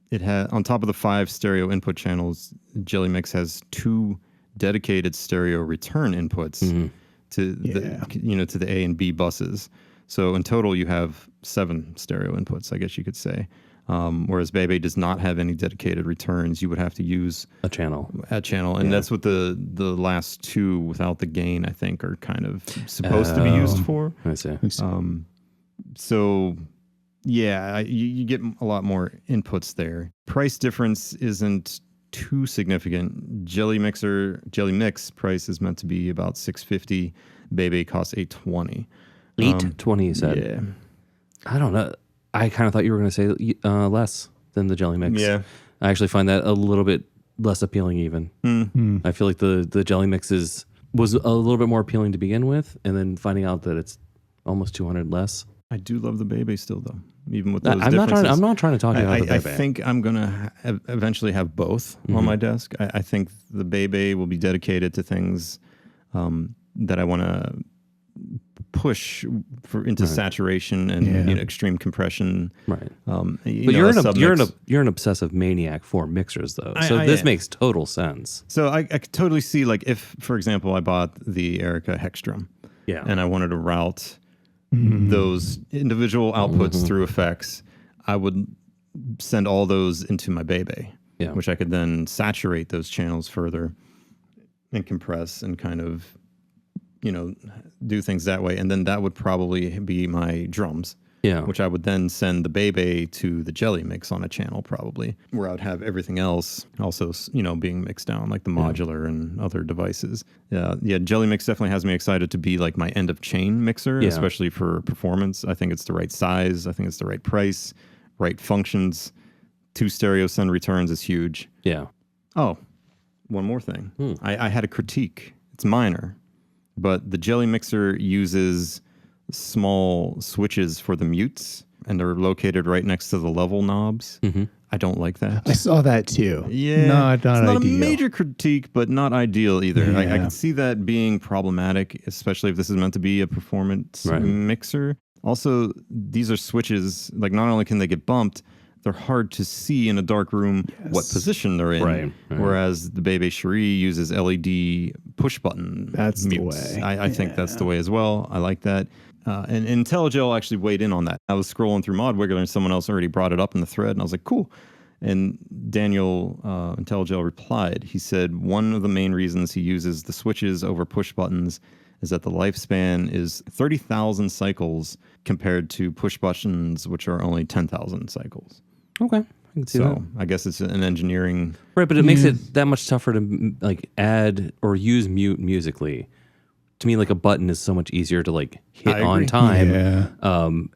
It has, on top of the 5 stereo input channels, Jelly Mix has 2 dedicated stereo return inputs to the A and B buses. So in total, you have 7 stereo inputs, I guess you could say. Whereas Bebe does not have any dedicated returns. You would have to use a channel. And that's what the last 2 without the gain, I think, are kind of supposed to be used for. I see. So yeah, you get a lot more inputs there. Price difference isn't too significant. Jelly Mix price is meant to be about $650. Bebe costs $820. $820, you said? Yeah. I don't know. I kind of thought you were going to say less than the Jelly Mix. Yeah. I actually find that a little bit less appealing even. I feel like the Jelly Mix was a little bit more appealing to begin with, and then finding out that it's almost $200 less. I do love the Bebe still, though, even with those differences. I'm not trying to talk about the Bebe. I think I'm going to eventually have both on my desk. I think the Bebe will be dedicated to things that I want to push into saturation and extreme compression. Right. But you're an obsessive maniac for mixers, though. So this makes total sense. So I could totally see, like, if, for example, I bought the Erica Hex Drum, and I wanted to route those individual outputs through effects, I would send all those into my Bebe, which I could then saturate those channels further and compress and kind of, do things that way. And then that would probably be my drums, which I would then send the Bebe to the Jelly Mix on a channel, probably, where I would have everything else also, being mixed down, like the modular and other devices. Jelly Mix definitely has me excited to be like my end of chain mixer, especially for performance. I think it's the right size. I think it's the right price, right functions. 2 stereo send returns is huge. Yeah. Oh, one more thing. I had a critique. It's minor, but the Jelly Mixer uses small switches for the mutes, and they're located right next to the level knobs. I don't like that. I saw that too. Yeah. Not it's not ideal. A major critique, but not ideal either. Yeah. I can see that being problematic, especially if this is meant to be a performance mixer. Also, these are switches, like, not only can they get bumped, they're hard to see in a dark room what position they're in. Right. Whereas the Bebe Cherie uses LED push button That's mutes. the way. I think that's the way as well. I like that. And IntelliGel actually weighed in on that. I was scrolling through ModWiggler and someone else already brought it up in the thread, and I was like, cool. And Daniel IntelliGel replied. He said one of the main reasons he uses the switches over push buttons is that the lifespan is 30,000 cycles compared to push buttons, which are only 10,000 cycles. Okay, I can see that. So I guess it's an engineering... Right, but it makes it that much tougher to, like, add or use mute musically. To me, like, a button is so much easier to, like, hit on time. Yeah.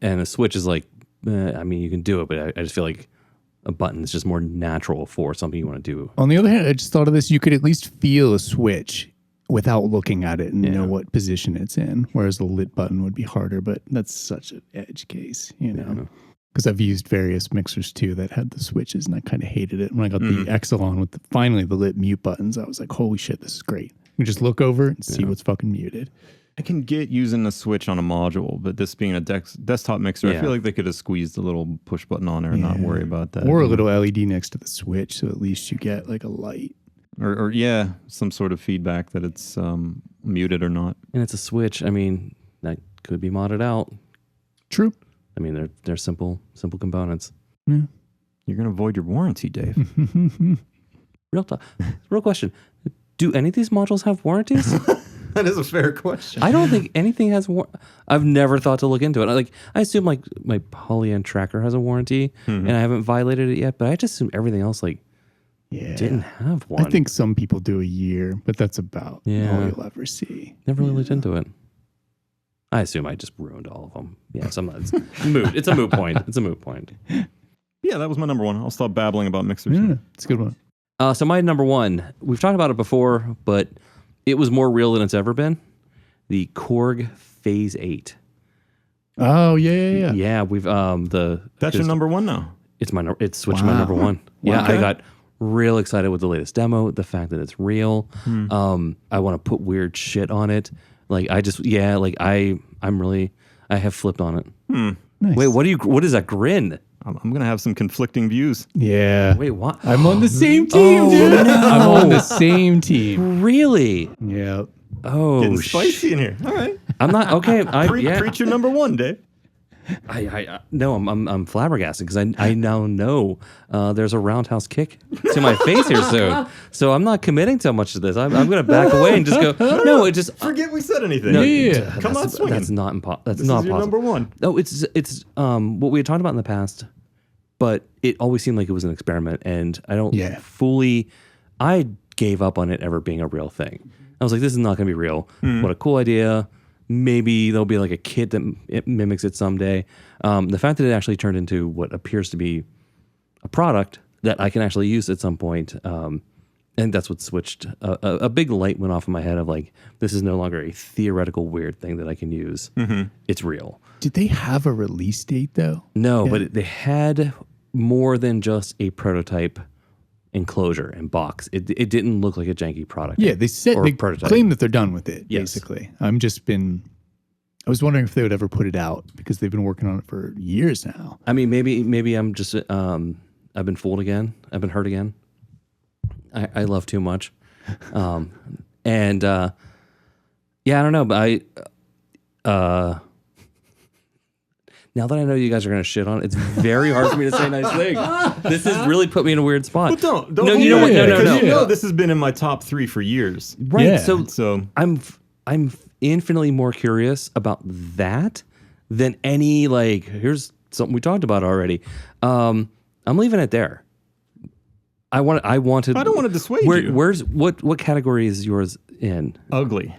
And a switch is like, I mean, you can do it, but I just feel like a button is just more natural for something you want to do. On the other hand, I just thought of this. You could at least feel a switch without looking at it and know what position it's in, whereas the lit button would be harder, but that's such an edge case, Because I've used various mixers too that had the switches, and I kind of hated it. When I got the Exelon with finally the lit mute buttons, I was like, holy shit, this is great. You just look over and see what's fucking muted. I can get using a switch on a module, but this being a desktop mixer, I feel like they could have squeezed a little push button on there and not worry about that. Or a little LED next to the switch, so at least you get like a light. Or some sort of feedback that it's muted or not. And it's a switch. I mean, that could be modded out. True. I mean, they're simple components. Yeah. You're going to void your warranty, Dave. Real question. Do any of these modules have warranties? That is a fair question. I don't think anything has I've never thought to look into it. I assume like my Polyand tracker has a warranty and I haven't violated it yet, but I just assume everything else didn't have one. I think some people do a year, but that's about all you'll ever see. Never really looked into it. I assume I just ruined all of them. Yeah, it's moot. It's a moot point. It's a moot point. Yeah, that was my number one. I'll stop babbling about mixers. Yeah, it's a good one. So my number one, we've talked about it before, but it was more real than it's ever been. The Korg Phase 8. Oh, yeah. Yeah, we've That's your number one now. It's switched my number one. Yeah, okay. I got real excited with the latest demo, the fact that it's real. I want to put weird shit on it. Like I have flipped on it. Nice. Wait, what is that grin? I'm gonna have some conflicting views. Yeah. Wait, what? I'm on the same team, dude. No. I'm on the same team. Really? Yeah. Oh, getting spicy in here. All right. I'm not okay. Preach your number one, Dave. No, I'm flabbergasted because I now know there's a roundhouse kick to my face here soon. So I'm not committing so much to this. I'm going to back away and just go. No, it just forget we said anything. No, come on, swing. That's not impossible. That's this not is your possible. number one. No, it's what we had talked about in the past, but it always seemed like it was an experiment, and I don't fully. I gave up on it ever being a real thing. I was like, this is not going to be real. What a cool idea. Maybe there'll be like a kit that it mimics it someday. The fact that it actually turned into what appears to be a product that I can actually use at some point, and that's what switched. A big light went off in my head of like, this is no longer a theoretical weird thing that I can use. It's real. Did they have a release date though? No, but they had more than just a prototype enclosure and box. It didn't look like a janky product. Yeah, they claim that they're done with it, yes. Basically. I was wondering if they would ever put it out because they've been working on it for years now. I mean, maybe I'm just I've been fooled again. I've been hurt again. I love too much. I don't know, but now that I know you guys are going to shit on it, it's very hard for me to say nice things. This has really put me in a weird spot. Well, don't. No, you know what? No. You know this has been in my top 3 for years. Right. Yeah. So I'm infinitely more curious about that than any here's something we talked about already. I'm leaving it there. I wanted. I don't want to dissuade you. What category is yours in? Ugly.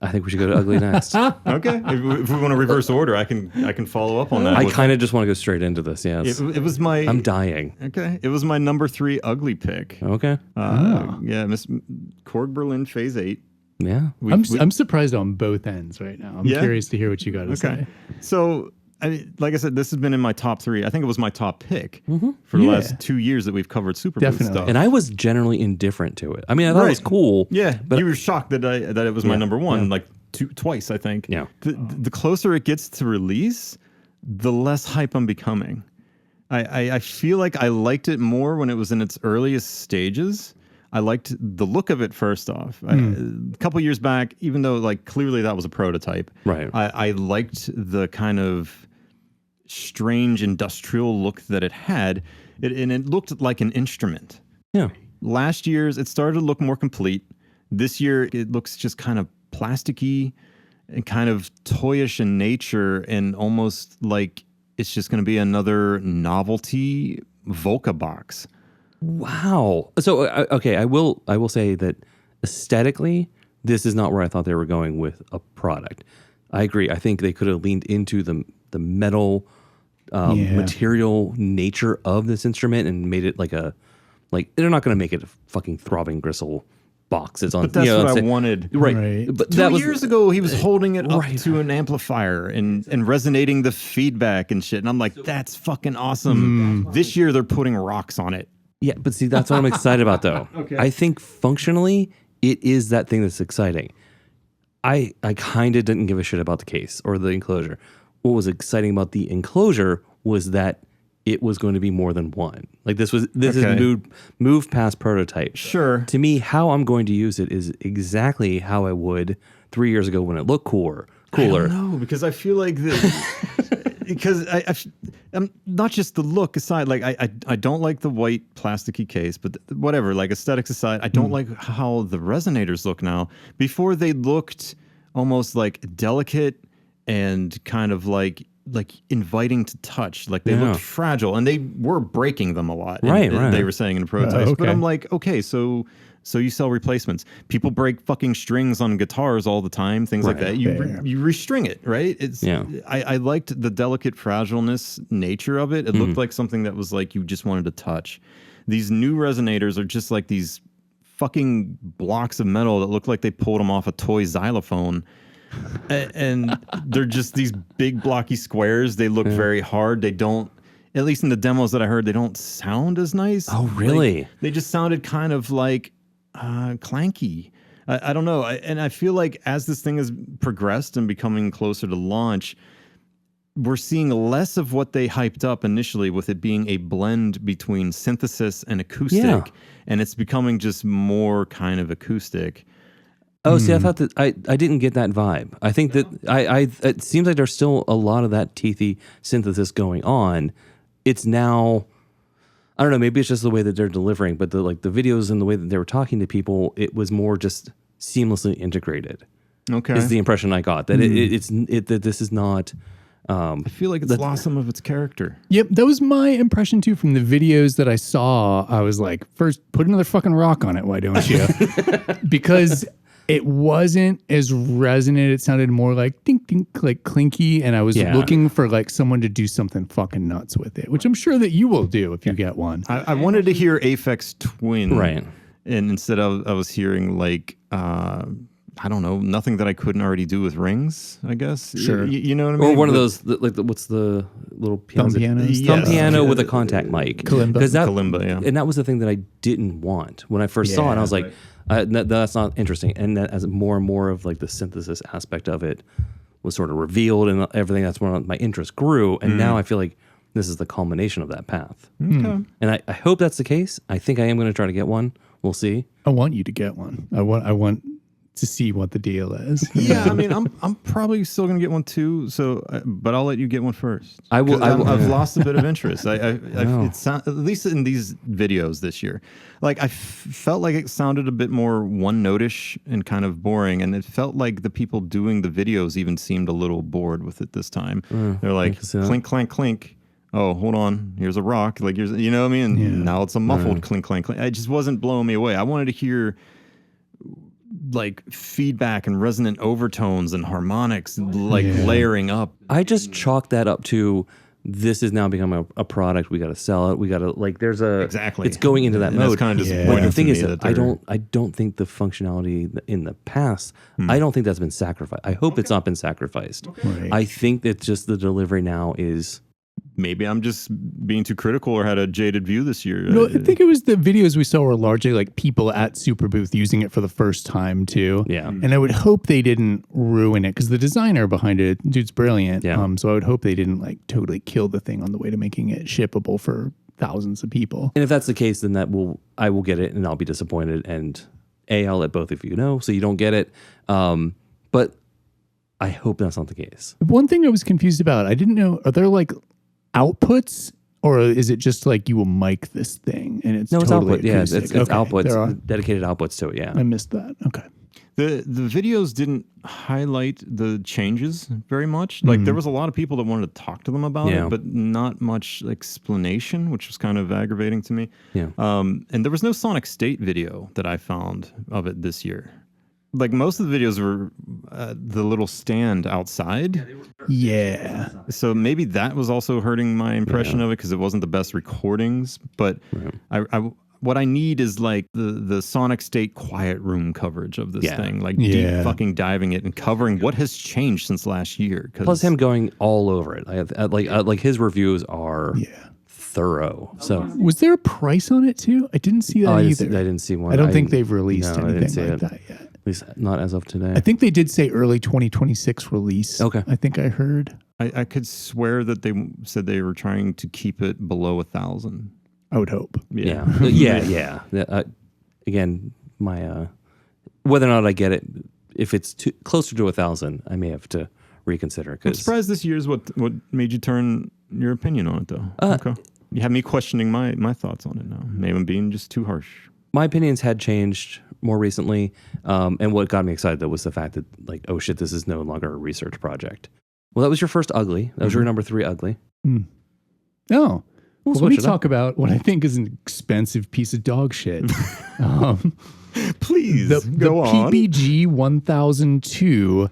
I think we should go to ugly next. Okay. If we want to reverse order, I can follow up on that. I kind of just want to go straight into this. Yes. It was my. I'm dying. Okay. It was my number 3 ugly pick. Okay. Yeah, Miss Korg Berlin Phase 8. Yeah. I'm surprised on both ends right now. I'm curious to hear what you got to say. So, like I said, this has been in my top 3. I think it was my top pick for the last 2 years that we've covered Superbooth stuff. And I was generally indifferent to it. I mean, I thought it was cool. Yeah, but you were shocked that it was my number one, twice, I think. Yeah. The closer it gets to release, the less hype I'm becoming. I feel like I liked it more when it was in its earliest stages. I liked the look of it first off. A couple years back, even though clearly that was a prototype, right? I liked the kind of strange industrial look that it had, and it looked like an instrument. Yeah. Last year's, it started to look more complete. This year, it looks just kind of plasticky and kind of toyish in nature, and almost like it's just going to be another novelty Volca box. Wow. So okay, I will say that aesthetically, this is not where I thought they were going with a product. I agree. I think they could have leaned into the metal material nature of this instrument and made it they're not going to make it a fucking throbbing gristle box. It's on. But that's what I wanted. Right. But 2 years ago, he was holding it up to an amplifier and resonating the feedback and shit. And I'm like, that's fucking awesome. This year, they're putting rocks on it. Yeah, but see, that's what I'm excited about, though. Okay. I think functionally, it is that thing that's exciting. I kind of didn't give a shit about the case or the enclosure. What was exciting about the enclosure was that it was going to be more than one. Like this is move past prototype. Sure. To me, how I'm going to use it is exactly how I would 3 years ago when it looked cooler. I don't know, because I feel like because I'm not just the look aside. Like I don't like the white plasticky case, but whatever. Like aesthetics aside, I don't like how the resonators look now. Before they looked almost like delicate and kind of like inviting to touch. Like they looked fragile, and they were breaking them a lot. Right. They were saying in prototypes. But I'm like, okay, so you sell replacements. People break fucking strings on guitars all the time, things like that. You restring it, right? I liked the delicate fragileness nature of it. It looked like something that was like you just wanted to touch. These new resonators are just like these fucking blocks of metal that look like they pulled them off a toy xylophone. And they're just these big blocky squares. They look very hard. They don't, at least in the demos that I heard, they don't sound as nice. Oh, really? Like, they just sounded kind of like clanky. I don't know. And I feel like as this thing has progressed and becoming closer to launch, we're seeing less of what they hyped up initially with it being a blend between synthesis and acoustic. Yeah. And it's becoming just more kind of acoustic. Oh, see, I thought that I didn't get that vibe. I think that it seems like there's still a lot of that teethy synthesis going on. It's now, I don't know, maybe it's just the way that they're delivering, but the videos and the way that they were talking to people, it was more just seamlessly integrated. Okay, is the impression I got that that this is not. I feel like it's lost some of its character. Yep, that was my impression too from the videos that I saw. I was like, first, put another fucking rock on it, why don't you? Because it wasn't as resonant. It sounded more like dink dink, like clinky, and I was looking for like someone to do something fucking nuts with it, which I'm sure that you will do if you get one. I wanted to hear Aphex Twin, right? And instead I was hearing like I don't know, nothing that I couldn't already do with rings, I guess. Sure. You know what I mean? Or one of those, what's the little piano? Thumb piano with a contact mic. Kalimba, yeah. And that was the thing that I didn't want. When I first saw it, I was like, that's not interesting. And that as more and more of like the synthesis aspect of it was sort of revealed and everything, that's when my interest grew. And now I feel like this is the culmination of that path. Okay. And I hope that's the case. I think I am going to try to get one. We'll see. I want you to get one. I want to see what the deal is. Yeah, I mean, I'm probably still gonna get one too. So, but I'll let you get one first. I will. I've lost a bit of interest. It's at least in these videos this year, like I felt like it sounded a bit more one notish and kind of boring, and it felt like the people doing the videos even seemed a little bored with it this time. They're like clink clank clink. Oh, hold on. Here's a rock. Like here's, you know what I mean? And now it's a muffled clink clank clink. It just wasn't blowing me away. I wanted to hear like feedback and resonant overtones and harmonics layering up. I just chalked that up to this is now becoming a product. We got to sell it. We got to there's a exactly. It's going into that mode. That's kind of disappointing. But the thing is that I don't think the functionality in the past. I don't think that's been sacrificed. I hope it's not been sacrificed. Right. I think that just the delivery now is. Maybe I'm just being too critical or had a jaded view this year. No, I think it was the videos we saw were largely like people at Superbooth using it for the first time too. Yeah. And I would hope they didn't ruin it because the designer behind it, dude's brilliant. Yeah. So I would hope they didn't like totally kill the thing on the way to making it shippable for thousands of people. And if that's the case, then I will get it and I'll be disappointed. And I'll let both of you know so you don't get it. But I hope that's not the case. One thing I was confused about, I didn't know, are there like outputs or is it just like you will mic this thing and it's it's totally output. Yeah, it's outputs, dedicated outputs to it. Yeah, I missed that. Okay. The videos didn't highlight the changes very much. Like there was a lot of people that wanted to talk to them about it, but not much explanation, which was kind of aggravating to me. Yeah. And there was no Sonic State video that I found of it this year. Like most of the videos were the little stand outside. Yeah. So maybe that was also hurting my impression of it because it wasn't the best recordings. But what I need is like the Sonic State quiet room coverage of this thing. Like deep fucking diving it and covering what has changed since last year. Plus him going all over it. Like his reviews are thorough. So was there a price on it too? I didn't see that either. I didn't see one. I don't think they've released anything like that yet. least not as of today. I think they did say early 2026 release. Okay. I think I heard. I could swear that they said they were trying to keep it below 1,000. I would hope. Yeah. Again, my whether or not I get it, if it's closer to 1,000, I may have to reconsider. I'm surprised this year's what made you turn your opinion on it, though. Okay. You have me questioning my thoughts on it now. Maybe I'm being just too harsh. My opinions had changed more recently, and what got me excited, though, was the fact that, like, oh shit, this is no longer a research project. Well, that was your first ugly. That was your number 3 ugly. Oh. Well, let me talk about what I think is an expensive piece of dog shit. Please, go on. The PPG 1002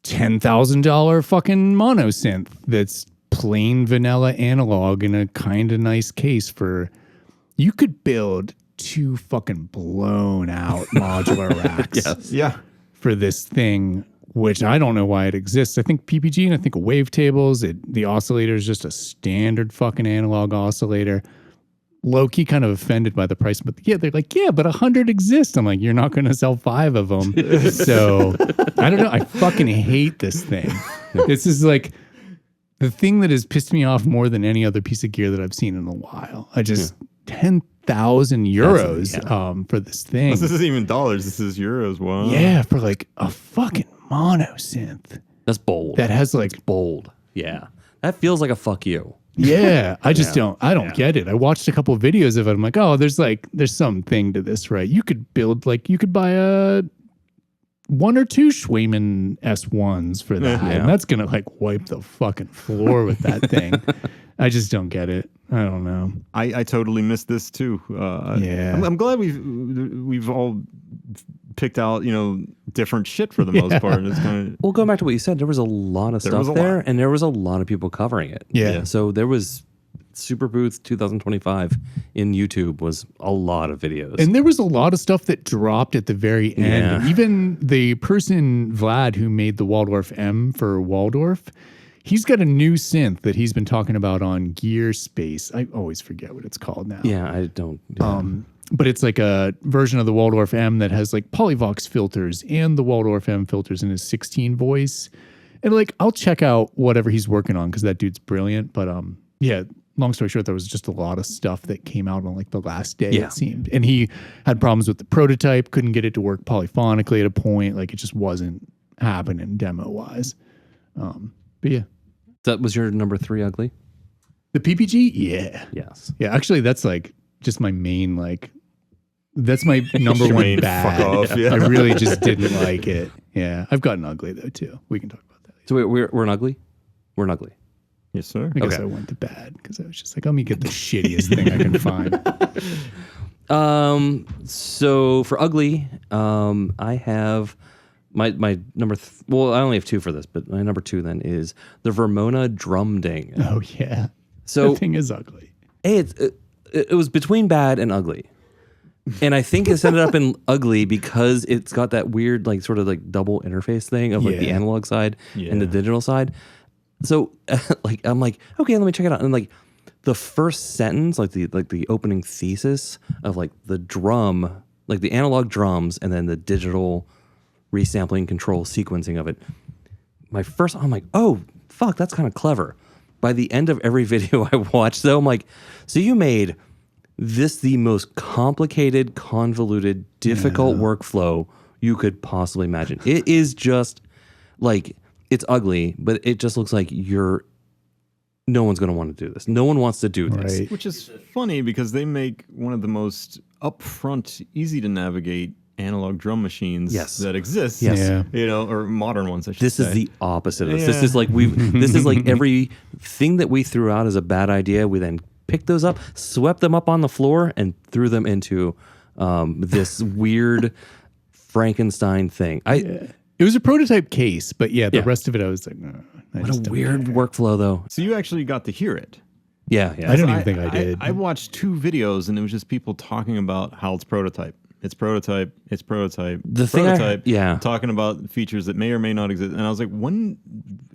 $10,000 fucking mono synth that's plain vanilla analog in a kind of nice case for... You could build 2 fucking blown out modular racks. Yes. Yeah. For this thing, which I don't know why it exists. I think PPG and I think Wavetables, the oscillator is just a standard fucking analog oscillator. Low-key kind of offended by the price, but yeah, they're like, yeah, but 100 exist. I'm like, you're not going to sell 5 of them. So I don't know. I fucking hate this thing. This is like the thing that has pissed me off more than any other piece of gear that I've seen in a while. I just 10,000 euros for this thing. This isn't even dollars. This is euros. Wow. Yeah, for like a fucking mono synth. That's bold. That has like... That's bold. Yeah. That feels like a fuck you. Yeah. I just don't get it. I watched a couple of videos of it. I'm like, oh, there's something to this, right? You could buy a 1 or 2 Schweiman S1s for that. And that's going to like wipe the fucking floor with that thing. I just don't get it. I don't know. I totally missed this too. I'm glad we've all picked out, different shit for the most part. It's kind of... Well, going back to what you said, there was a lot of stuff there, and there was a lot of people covering it. Yeah. So there was Superbooth 2025 in YouTube was a lot of videos. And there was a lot of stuff that dropped at the very end. Even the person, Vlad, who made the Waldorf M for Waldorf, he's got a new synth that he's been talking about on Gear Space. I always forget what it's called now. Yeah, I don't. But it's like a version of the Waldorf M that has like Polyvox filters and the Waldorf M filters in his 16 voice. And like, I'll check out whatever he's working on because that dude's brilliant. But long story short, there was just a lot of stuff that came out on like the last day, it seemed. And he had problems with the prototype, couldn't get it to work polyphonically at a point. Like it just wasn't happening demo-wise. But yeah. That was your number 3 ugly? The PPG? Yeah. Yes. Yeah, actually, that's like just my main, like, that's my number one bad. Fuck off, I really just didn't like it. Yeah. I've gotten ugly, though, too. We can talk about that. So we're an ugly? We're an ugly. Yes, sir. I guess I went to bad because I was just like, let me get the shittiest thing I can find. So for ugly, I have my number. Well, I only have 2 for this, but my number 2 then is the Vermona Drum Ding. Oh yeah. So the thing is ugly. Hey, it was between bad and ugly, and I think it's ended up in ugly because it's got that weird like sort of like double interface thing of like the analog side and the digital side. So like I'm like, okay, let me check it out. And like the first sentence, like the opening thesis of like the drum, like the analog drums and then the digital resampling control sequencing of it. I'm like, oh fuck, that's kind of clever. By the end of every video I watched though, I'm like, so you made this the most complicated, convoluted, difficult workflow you could possibly imagine. It is just like, it's ugly, but it just looks like no one's going to want to do this. No one wants to do this. Right. Which is funny because they make one of the most upfront, easy to navigate analog drum machines that exist. Yes. Yeah. Or modern ones, I should This say. is the opposite of this. This is like this is like everything that we threw out as a bad idea, we then picked those up, swept them up on the floor, and threw them into this weird Frankenstein thing. It was a prototype case, but the rest of it, I was like, no. What a weird workflow, though. So you actually got to hear it. Yeah. I don't even think I did. I watched 2 videos, and it was just people talking about how it's prototype. It's prototype. It's prototype. The prototype. thing, talking about features that may or may not exist. And I was like, when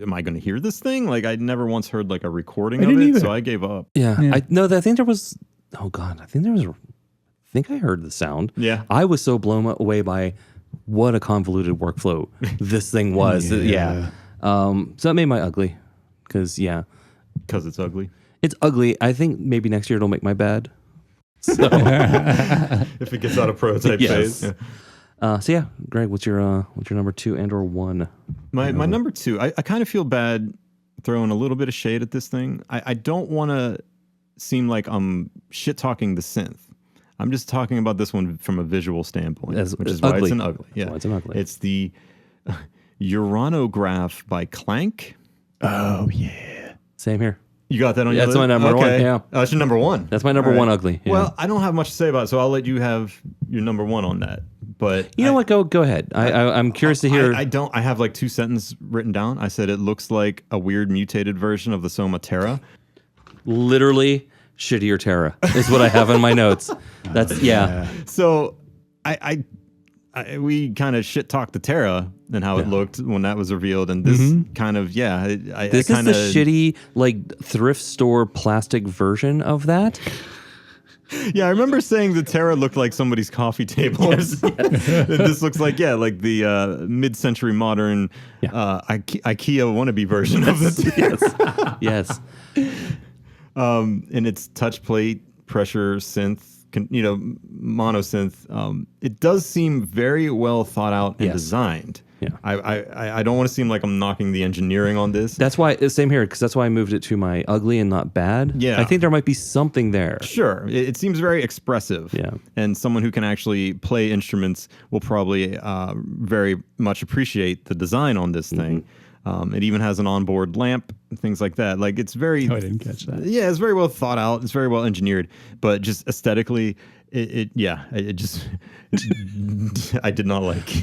am I going to hear this thing? Like, I'd never once heard like a recording of it, either. so I gave up. Yeah. I think there was. Oh God, I think I heard the sound. Yeah. I was so blown away by what a convoluted workflow this thing was. Yeah. So that made my ugly. Because it's ugly. It's ugly. I think maybe next year it'll make my bad. So if it gets out of prototype phase. Yeah. So Greg, what's your number 2 and or 1? My number 2. I kind of feel bad throwing a little bit of shade at this thing. I don't want to seem like I'm shit talking the synth. I'm just talking about this one from a visual standpoint, which is why it's an ugly. Yeah, it's an ugly. It's the Uranograph by Clank. Oh yeah, same here. You got that on your list? That's my number 1. Yeah, that's your number 1. That's my number 1 ugly. Yeah. Well, I don't have much to say about it, so I'll let you have your number 1 on that. But you know what? Go ahead. I'm curious to hear. I have like 2 sentences written down. I said it looks like a weird mutated version of the Soma Terra. Literally shittier Terra is what I have in my notes. That's So we kind of shit talked the Terra and how it looked when that was revealed, and this kind of this is the shitty like thrift store plastic version of that. Yeah, I remember saying the Terra looked like somebody's coffee table. Yes. This looks like the mid-century modern IKEA wannabe version of it. Yes. And its touch plate, pressure synth, mono synth. It does seem very well thought out and designed. Yeah, I don't want to seem like I'm knocking the engineering on this. That's why, same here, because that's why I moved it to my ugly and not bad. Yeah. I think there might be something there. Sure. It seems very expressive. Yeah. And someone who can actually play instruments will probably very much appreciate the design on this thing. It even has an onboard lamp, things like that. Like it's very... Oh, I didn't catch that. Yeah, it's very well thought out. It's very well engineered. But just aesthetically, it just... I did not like.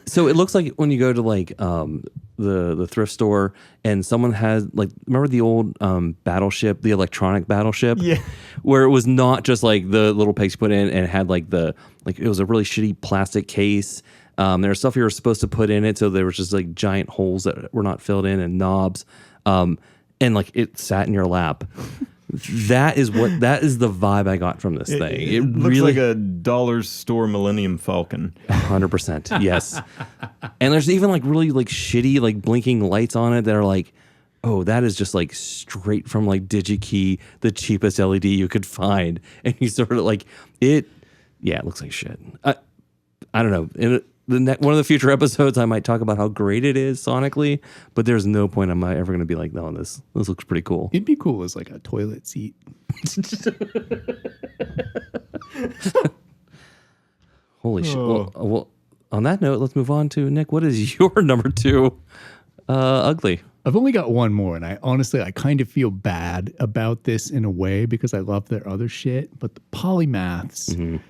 So it looks like when you go to like the thrift store and someone has like, remember the old battleship, the electronic battleship? Yeah. Where it was not just like the little pegs you put in and it had like it was a really shitty plastic case. There was stuff you were supposed to put in it, so there was just like giant holes that were not filled in and knobs, and like it sat in your lap. That is the vibe I got from this thing. It looks really, like a dollar store Millennium Falcon. 100%, yes. And there's even like really like shitty like blinking lights on it that are like, oh, that is just like straight from like DigiKey, the cheapest LED you could find, and you sort of like it. Yeah, it looks like shit. I don't know. One of the future episodes, I might talk about how great it is sonically, but there's no point I'm ever going to be like, no, this looks pretty cool. It'd be cool as like a toilet seat. Holy shit. Well, on that note, let's move on to Nick. What is your number 2 ugly? I've only got one more, and I kind of feel bad about this in a way because I love their other shit, but the polymaths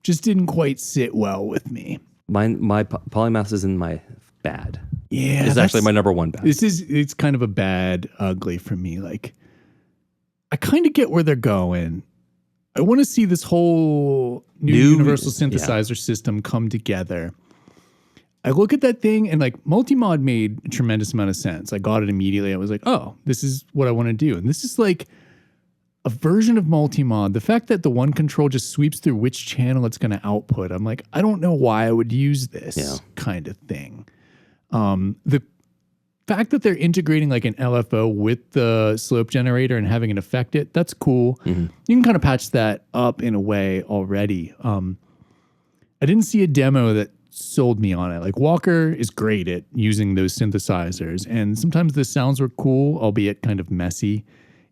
just didn't quite sit well with me. My polymath is in my bad. Yeah, it's actually my number 1 bad. It's kind of a bad ugly for me. Like, I kind of get where they're going. I want to see this whole new universal synthesizer system come together. I look at that thing and like multi-mod made a tremendous amount of sense. I got it immediately. I was like, oh, this is what I want to do. And this is like a version of multi-mod. The fact that the one control just sweeps through which channel it's going to output. I'm like, I don't know why I would use this kind of thing. The fact that they're integrating like an LFO with the slope generator and having it affect it, that's cool. You can kind of patch that up in a way already. I didn't see a demo that sold me on it. Like Walker is great at using those synthesizers, and sometimes the sounds were cool, albeit kind of messy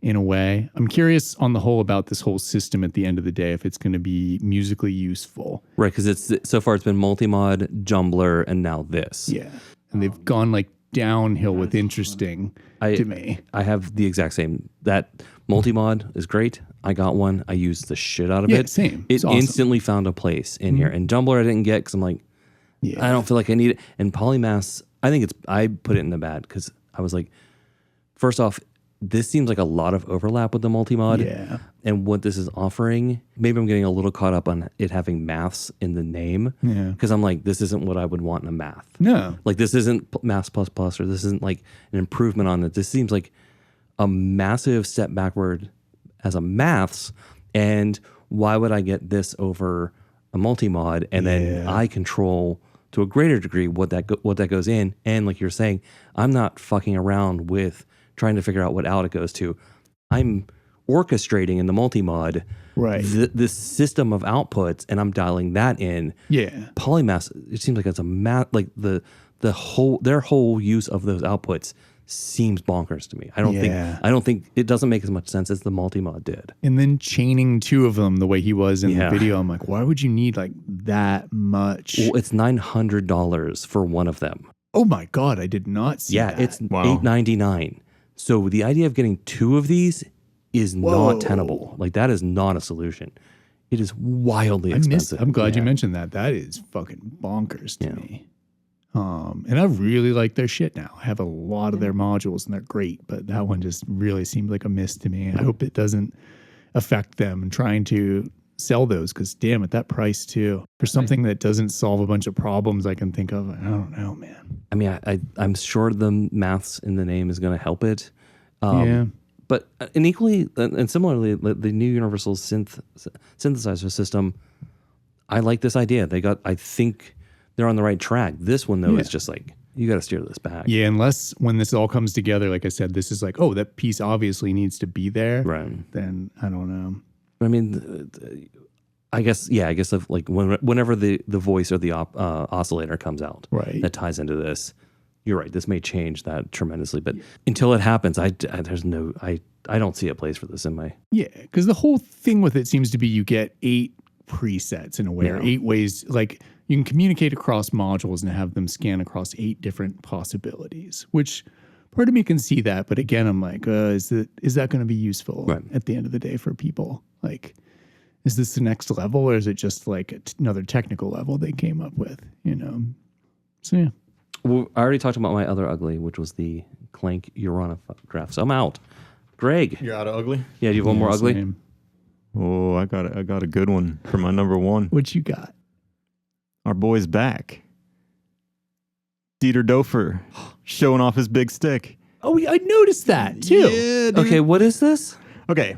in a way. I'm curious on the whole about this whole system at the end of the day, if it's going to be musically useful. Right, because so far it's been multi-mod, Jumbler, and now this. Yeah, and they've gone like downhill with interesting to me. I have the exact same. That multi-mod is great. I got one. I used the shit out of it. Same. It instantly found a place in here. And Jumbler I didn't get because I'm like, I don't feel like I need it. And polymaths, I put it in the bad because I was like, first off, this seems like a lot of overlap with the multi-mod and what this is offering. Maybe I'm getting a little caught up on it having maths in the name because I'm like, this isn't what I would want in a math. No. Like this isn't maths plus plus, or this isn't like an improvement on it. This seems like a massive step backward as a maths. And why would I get this over a multi-mod and then I control to a greater degree what that goes in. And like you're saying, I'm not fucking around with trying to figure out what out it goes to. I'm orchestrating in the multi-mod this system of outputs, and I'm dialing that in. Yeah. Polymath, it seems like it's their whole use of those outputs seems bonkers to me. I don't think it doesn't make as much sense as the multi-mod did. And then chaining two of them the way he was in the video, I'm like, why would you need like that much? Well, it's $900 for one of them. Oh my God, I did not see that. Yeah, it's $899. So the idea of getting two of these is not tenable. Like, that is not a solution. It is wildly expensive. I'm glad you mentioned that. That is fucking bonkers to me. And I really like their shit now. I have a lot of their modules and they're great, but that one just really seemed like a miss to me. I hope it doesn't affect them trying to sell those, because damn, at that price too, for something that doesn't solve a bunch of problems I can think of, I don't know, man. I mean, I'm sure the maths in the name is going to help it. But and similarly, the new Universal synthesizer system, I like this idea. I think they're on the right track. This one, though, is just like, you got to steer this back. Yeah, unless when this all comes together, like I said, this is like, oh, that piece obviously needs to be there. Right. Then I don't know. I mean, I guess if like whenever the voice or the oscillator comes out, that ties into this, you're right. This may change that tremendously, but until it happens, I don't see a place for this in my. Yeah, because the whole thing with it seems to be you get 8 presets in a way, or 8 ways, like you can communicate across modules and have them scan across 8 different possibilities, which part of me can see that. But again, I'm like, is that going to be useful at the end of the day for people? Like, is this the next level, or is it just like another technical level they came up with, So, yeah. Well, I already talked about my other ugly, which was the Clank Uranograph. So I'm out. Greg. You're out of ugly? Yeah, do you have one more ugly? Same. Oh, I got a good one for my number one. What you got? Our boy's back. Dieter Dofer showing off his big stick. Oh, I noticed that too. Yeah, dude. Okay, what is this? Okay,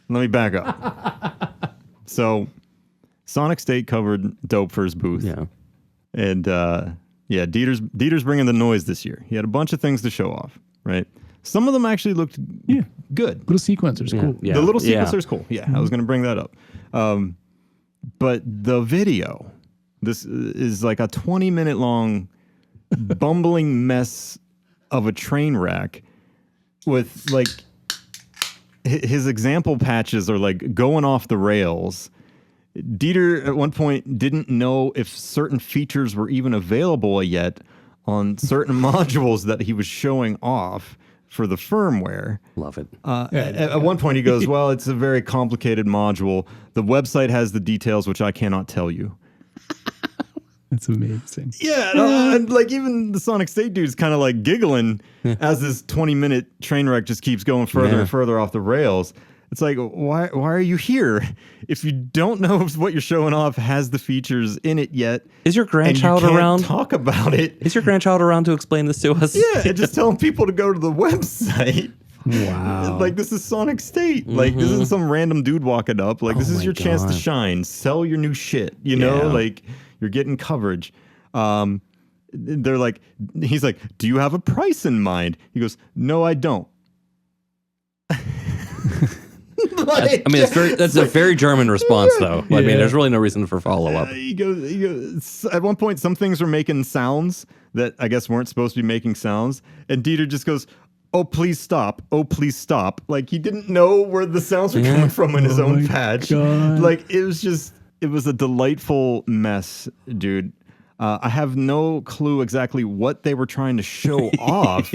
let me back up. So, Sonic State covered Dofer's booth. Yeah. And Dieter's bringing the noise this year. He had a bunch of things to show off, right? Some of them actually looked good. Little sequencer's cool. Yeah. The little sequencer's cool. Yeah, I was going to bring that up. But the video, this is like a 20-minute long bumbling mess of a train wreck with like his example patches are like going off the rails. Dieter at one point didn't know if certain features were even available yet on certain modules that he was showing off for the firmware. Love it. At one point he goes, well, it's a very complicated module. The website has the details, which I cannot tell you. That's amazing. Yeah, and like even the Sonic State dude's kind of like giggling as this 20-minute train wreck just keeps going further and further off the rails. It's like, why are you here if you don't know if what you're showing off has the features in it yet? Is your grandchild and you can't around? Talk about it. Is your grandchild around to explain this to us? Yeah, and just telling people to go to the website. Wow. Like, this is Sonic State. Like, this isn't some random dude walking up. Like, this is your chance to shine. Sell your new shit. You know, like, you're getting coverage. They're like, he's like, do you have a price in mind? He goes, no, I don't. Like, I mean, that's a very German response, though. I mean, there's really no reason for follow-up. He goes, at one point, some things were making sounds that I guess weren't supposed to be making sounds. And Dieter just goes, oh, please stop. Oh, please stop. Like, he didn't know where the sounds were coming from in his own patch. God. Like, it was a delightful mess, dude. I have no clue exactly what they were trying to show off,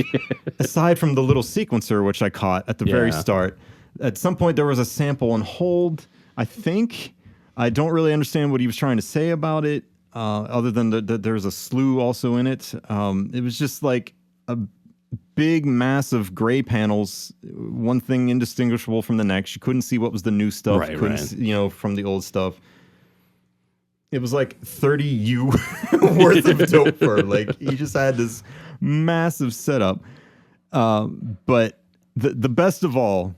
aside from the little sequencer, which I caught at the very start. At some point, there was a sample on hold, I think. I don't really understand what he was trying to say about it, other than that there's a slew also in it. It was just like a big mass of gray panels, one thing indistinguishable from the next. You couldn't see what was the new stuff, see, from the old stuff. It was like 30 U worth of Doper. Like, he just had this massive setup. But the best of all,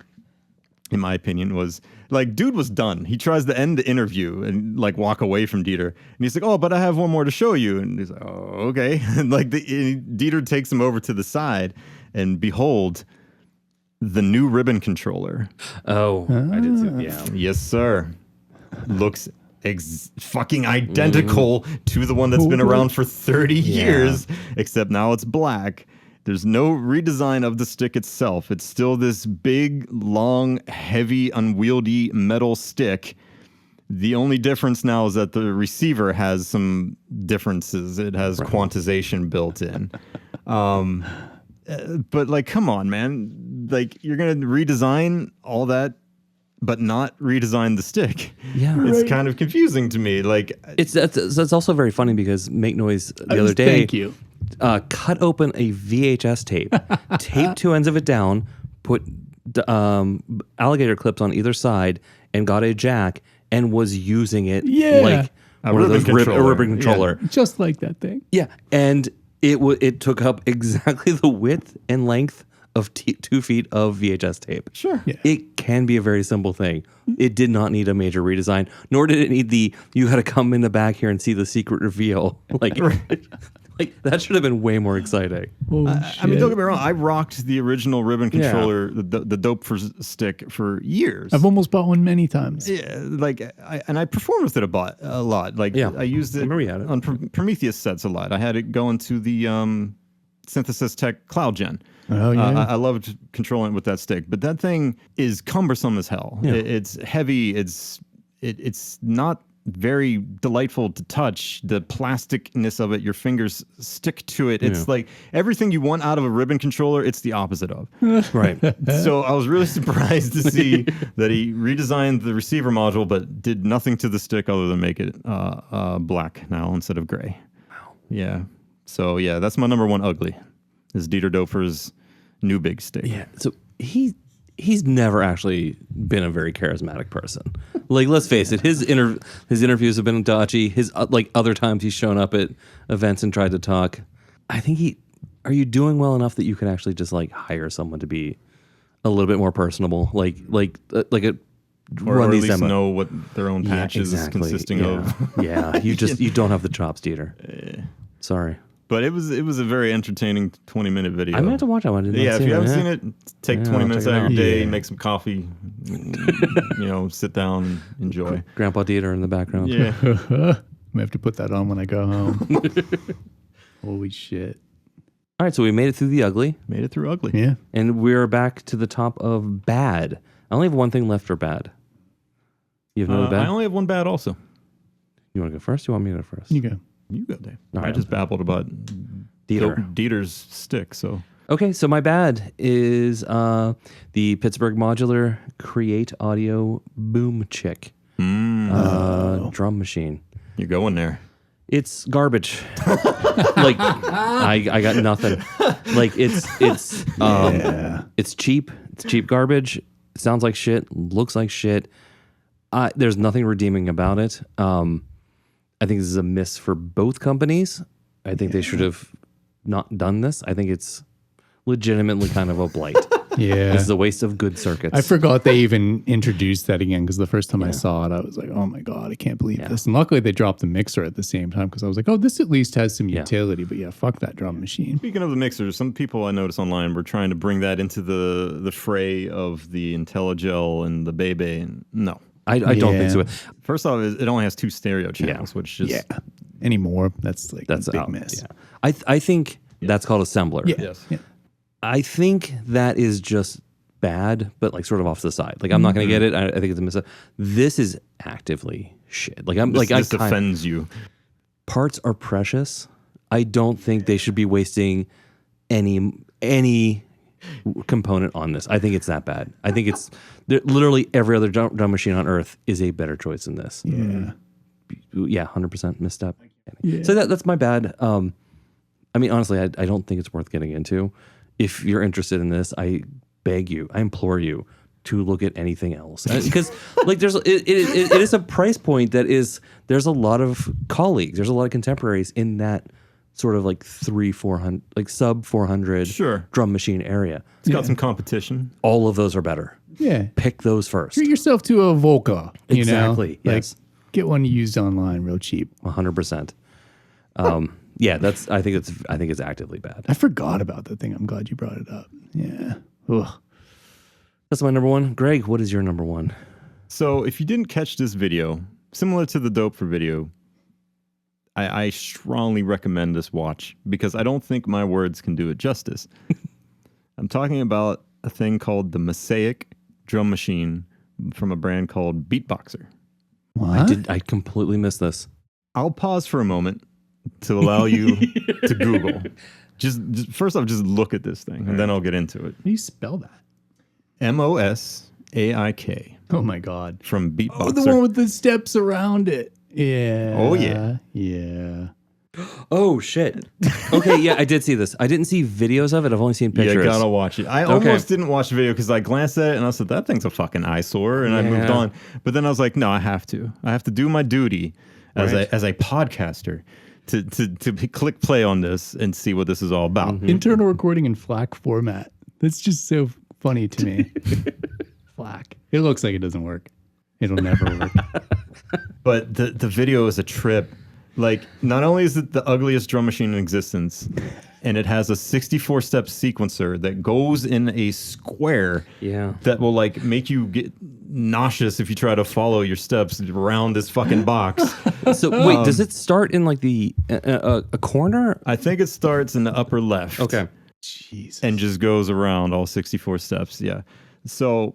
in my opinion, was Like, dude was done. He tries to end the interview and like walk away from Dieter. And he's like, oh, but I have one more to show you. And he's like, oh, okay. And like Dieter takes him over to the side and behold, the new ribbon controller. Oh, I did see. Yeah. Yes, sir. Looks fucking identical to the one that's been around for 30 years, except now it's black. There's no redesign of the stick itself. It's still this big, long, heavy, unwieldy metal stick. The only difference now is that the receiver has some differences. It has quantization built in. But like, come on, man. Like, you're going to redesign all that, but not redesign the stick. Yeah. It's kind of confusing to me. Like, that's also very funny because Make Noise the other day. Thank you. Cut open a VHS tape, taped two ends of it down, put alligator clips on either side, and got a jack and was using it like a ribbon controller. Yeah. Just like that thing. Yeah, and it took up exactly the width and length of 2 feet of VHS tape. Sure. Yeah. It can be a very simple thing. It did not need a major redesign, nor did it need you got to come in the back here and see the secret reveal. Like, like that should have been way more exciting. I mean, don't get me wrong. I rocked the original ribbon controller, the dope for stick for years. I've almost bought one many times. Yeah, like I performed with it a lot. Like I used it on Prometheus sets a lot. I had it go into the Synthesis Tech Cloud Gen. Oh yeah, I loved controlling it with that stick, but that thing is cumbersome as hell. Yeah. It's heavy. It's not very delightful to touch. The plasticness of it, your fingers stick to it. It's like everything you want out of a ribbon controller, it's the opposite of. Right. So I was really surprised to see that he redesigned the receiver module, but did nothing to the stick other than make it black now instead of gray. Wow. Yeah. So yeah, that's my number one ugly, is Dieter Dofer's new big stick. Yeah. So he's never actually been a very charismatic person. Like, let's face it, his interviews have been dodgy. His like other times he's shown up at events and tried to talk. I think are you doing well enough that you can actually just like hire someone to be a little bit more personable, like or at least know what their own patch is consisting of. Yeah, you don't have the chops, Dieter. Sorry. But it was a very entertaining 20-minute video. I meant to watch that one. If you haven't seen it, take 20 minutes out of your day, make some coffee, sit down and enjoy. Grandpa Dieter in the background. Yeah. I have to put that on when I go home. Holy shit. All right, so we made it through the ugly. Made it through ugly. Yeah. And we're back to the top of bad. I only have one thing left for bad. You have another bad? I only have one bad also. You want to go first? You want me to go first? You go. You go, Dave. All right. I just babbled about Dieter's stick. So okay, so my bad is the Pittsburgh Modular Create Audio Boom Chick drum machine. You're going there. It's garbage. Like I got nothing. Like it's cheap. It's cheap garbage. It sounds like shit. Looks like shit. There's nothing redeeming about it. I think this is a miss for both companies. I think they should have not done this. I think it's legitimately kind of a blight. Yeah. This is a waste of good circuits. I forgot they even introduced that again, because the first time I saw it, I was like, oh my God, I can't believe this. And luckily they dropped the mixer at the same time, because I was like, oh, this at least has some utility. But fuck that drum machine. Speaking of the mixers, some people I noticed online were trying to bring that into the fray of the IntelliGel and the Bebe. And no. I don't think so. First off, it only has 2 stereo channels, which just anymore. That's a big miss. Yeah. I think that's called assembler. Yeah. Yes. Yeah. I think that is just bad, but like sort of off to the side. Like I'm not going to get it. I think it's a miss. This is actively shit. Like this offends you. Parts are precious. I don't think they should be wasting any component on this. I think it's that bad. I think it's literally every other drum machine on earth is a better choice than this. Yeah. 100% misstep. Yeah. So that's my bad. I mean, honestly, I don't think it's worth getting into. If you're interested in this, I beg you, I implore you to look at anything else, because like it is a price point that is, there's a lot of colleagues, there's a lot of contemporaries in that sort of like 400, like sub 400 drum machine area. It's got some competition. All of those are better. Yeah. Pick those first. Treat yourself to a Volca. Exactly. Yes. Like, get one used online real cheap. 100%. Yeah, I think it's actively bad. I forgot about that thing. I'm glad you brought it up. Yeah. Ugh. That's my number one. Greg, what is your number one? So if you didn't catch this video, similar to the Dope for video, I strongly recommend this watch because I don't think my words can do it justice. I'm talking about a thing called the Mosaic drum machine from a brand called Beatboxer. What? I completely missed this. I'll pause for a moment to allow you to Google. Just first off, just look at this thing, and then I'll get into it. How do you spell that? Mosaik. Oh my God. From Beatboxer. Oh, the one with the steps around it. Yeah. Oh, yeah. Yeah. Oh, shit. Okay, yeah, I did see this. I didn't see videos of it. I've only seen pictures. Yeah, gotta watch it. I almost didn't watch the video because I glanced at it and I said, that thing's a fucking eyesore, and I moved on. But then I was like, no, I have to. I have to do my duty as a podcaster to click play on this and see what this is all about. Mm-hmm. Internal recording in FLAC format. That's just so funny to me. FLAC. It looks like it doesn't work. It'll never work. But the video is a trip. Like, not only is it the ugliest drum machine in existence, and it has a 64-step sequencer that goes in a square that will, like, make you get nauseous if you try to follow your steps around this fucking box. So, wait, does it start in, like, the a corner? I think it starts in the upper left. Okay. Jesus. And just goes around all 64 steps, yeah. So,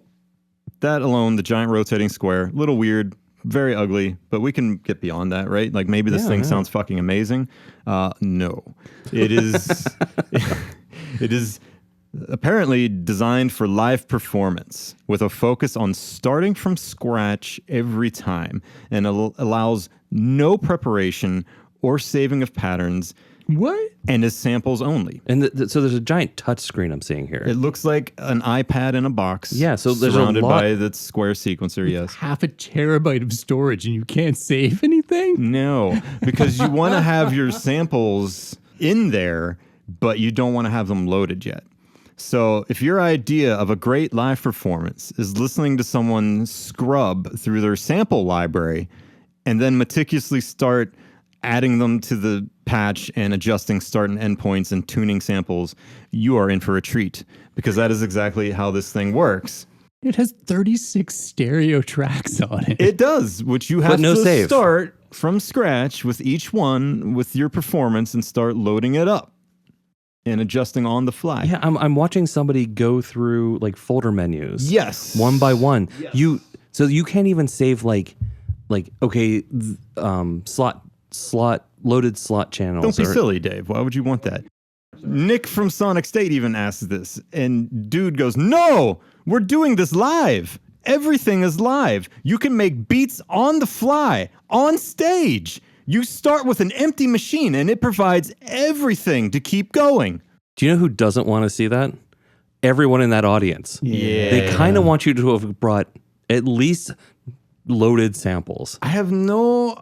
that alone, the giant rotating square, a little weird. Very ugly, but we can get beyond that, right? Like maybe this thing sounds fucking amazing. No, it is. It is apparently designed for live performance with a focus on starting from scratch every time, and allows no preparation or saving of patterns. What? And is samples only. And so there's a giant touch screen I'm seeing here. It looks like an iPad in a box. Yeah, so there's surrounded by the square sequencer, yes. Half a terabyte of storage and you can't save anything? No, because you want to have your samples in there, but you don't want to have them loaded yet. So if your idea of a great live performance is listening to someone scrub through their sample library and then meticulously start adding them to the patch and adjusting start and end points and tuning samples, you are in for a treat, because that is exactly how this thing works. It has 36 stereo tracks on it. It does, which you have to start from scratch with each one with your performance and start loading it up and adjusting on the fly. Yeah, I'm watching somebody go through like folder menus. Yes. One by one. Yes. So you can't even save like okay, loaded slot channels. Don't be silly, Dave. Why would you want that? Nick from Sonic State even asked this, and dude goes, no, we're doing this live. Everything is live. You can make beats on the fly, on stage. You start with an empty machine, and it provides everything to keep going. Do you know who doesn't want to see that? Everyone in that audience. Yeah. They kind of want you to have brought at least loaded samples. I have no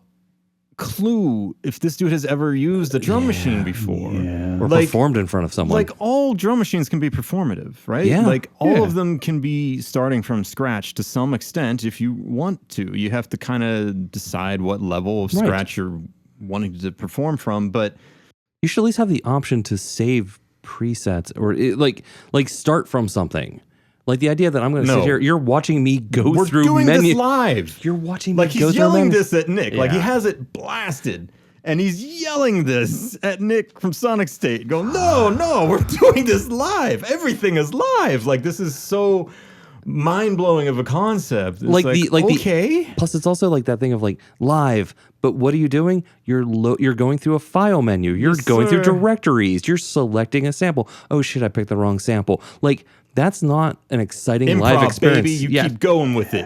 clue if this dude has ever used a drum machine before. Yeah. Or performed in front of someone. Like, all drum machines can be performative, right? Yeah. Like, all of them can be starting from scratch to some extent if you want to. You have to kind of decide what level of scratch you're wanting to perform from, but you should at least have the option to save presets or like start from something. Like the idea that I'm going to sit here, you're watching me go through doing menu. This live. You're watching me like go he's through yelling menus. this at Nick. Like he has it blasted. And he's yelling this at Nick from Sonic State, going, no, we're doing this live. Everything is live. Like, this is so mind-blowing of a concept. It's okay. Plus, it's also like that thing of like live, but what are you doing? You're going through a file menu. You're going through directories. You're selecting a sample. Oh shit, I picked the wrong sample. Like, that's not an exciting Improv, live experience. Baby, you keep going with it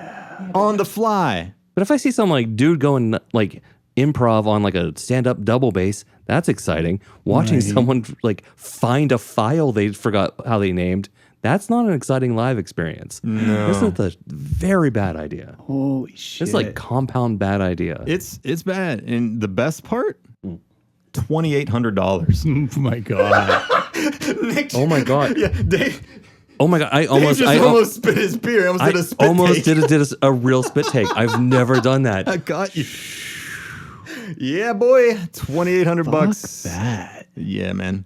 on the fly. But if I see some like dude going like improv on like a stand-up double bass, that's exciting. Watching someone like find a file they forgot how they named, that's not an exciting live experience. No. This is a very bad idea. Holy shit. It's like compound bad idea. It's bad. And the best part $2,800. Oh my God. Nick, Oh my God. Yeah, Dave. Oh my God! I almost spit his beer. I did a spit almost take. did a real spit take. I've never done that. I got you. Yeah, boy, $2,800. That. Yeah, man.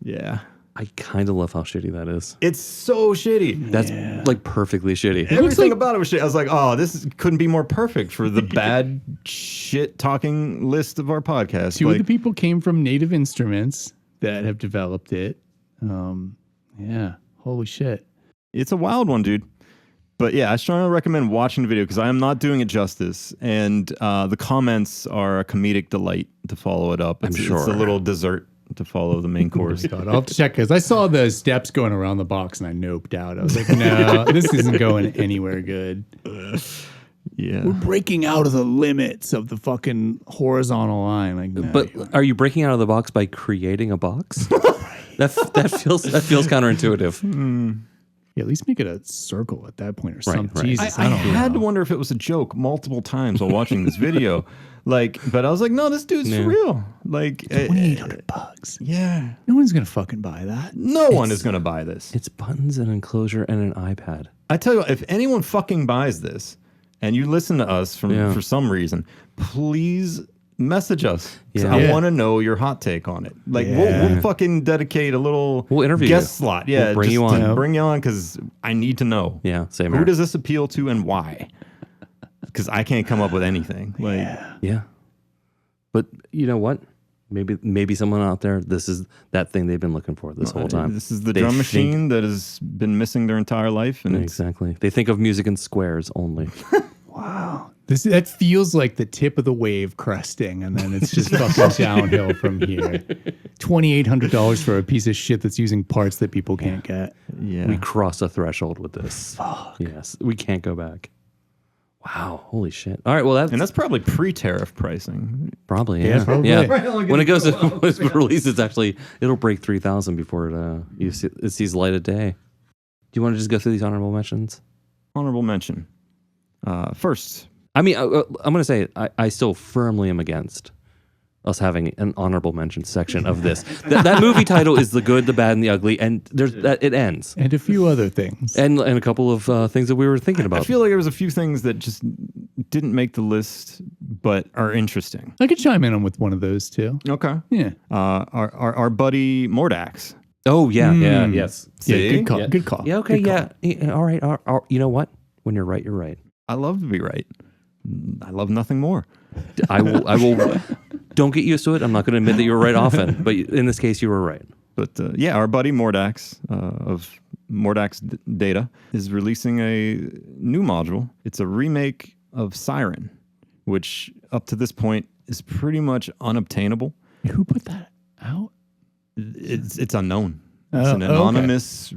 Yeah. I kind of love how shitty that is. It's so shitty. That's like perfectly shitty. Everything about it was shit. I was like, oh, couldn't be more perfect for the bad shit talking list of our podcast. Two of the people came from Native Instruments that have developed it. Yeah. Holy shit. It's a wild one, dude. But yeah, I strongly recommend watching the video because I am not doing it justice. And the comments are a comedic delight to follow it up. It's a little dessert to follow the main course. God, I'll have to check because I saw the steps going around the box and I noped out. I was like, no, this isn't going anywhere good. Yeah. We're breaking out of the limits of the fucking horizontal line. Like, no, But are you breaking out of the box by creating a box? that feels counterintuitive. Yeah, at least make it a circle at that point or something. Right. Jesus, I I don't had know. to wonder if it was a joke multiple times while watching this video. But I was like, no, this dude's for real. Like $2,800. Yeah. No one's gonna fucking buy that. No one is gonna buy this. It's buttons and enclosure and an iPad. I tell you what, if anyone fucking buys this and you listen to us for some reason, please message us. Yeah. I want to know your hot take on it. Like we'll fucking dedicate a little interview guest slot. Yeah, we'll bring you on. Bring you on because I need to know. Yeah, same Who here. does this appeal to and why? Because I can't come up with anything. Yeah. But you know what? Maybe someone out there, this is that thing they've been looking for this whole time. This is the drum machine that has been missing their entire life. And Exactly. They think of music in squares only. Wow. That feels like the tip of the wave cresting, and then it's just fucking downhill from here. $2,800 for a piece of shit that's using parts that people can't get. Yeah. We crossed a threshold with this. Fuck. Yes. We can't go back. Wow. Holy shit. All right. Well, that's probably pre-tariff pricing. probably, Yeah, yeah. probably. Yeah. Right, When it goes to release, it'll break 3,000 before it sees light of day. Do you want to just go through these honorable mentions? Honorable mention. First. I mean, I'm going to say I still firmly am against us having an honorable mention section of this. That movie title is The Good, the Bad, and the Ugly, and it ends. And a few other things. And a couple of things that we were thinking about. I feel like there was a few things that just didn't make the list, but are interesting. I could chime in on with one of those too. Okay. Yeah. Our buddy Mordax. Oh, yeah, yes. Yeah, See? good call. Yeah. Good call. Yeah, okay, Good yeah. All right. You know what? When you're right, you're right. I love to be right. I love nothing more. I will. Don't get used to it. I'm not going to admit that you were right often, but in this case, you were right. But our buddy Mordax of Mordax Data is releasing a new module. It's a remake of Siren, which up to this point is pretty much unobtainable. Who put that out? It's unknown. It's an okay. anonymous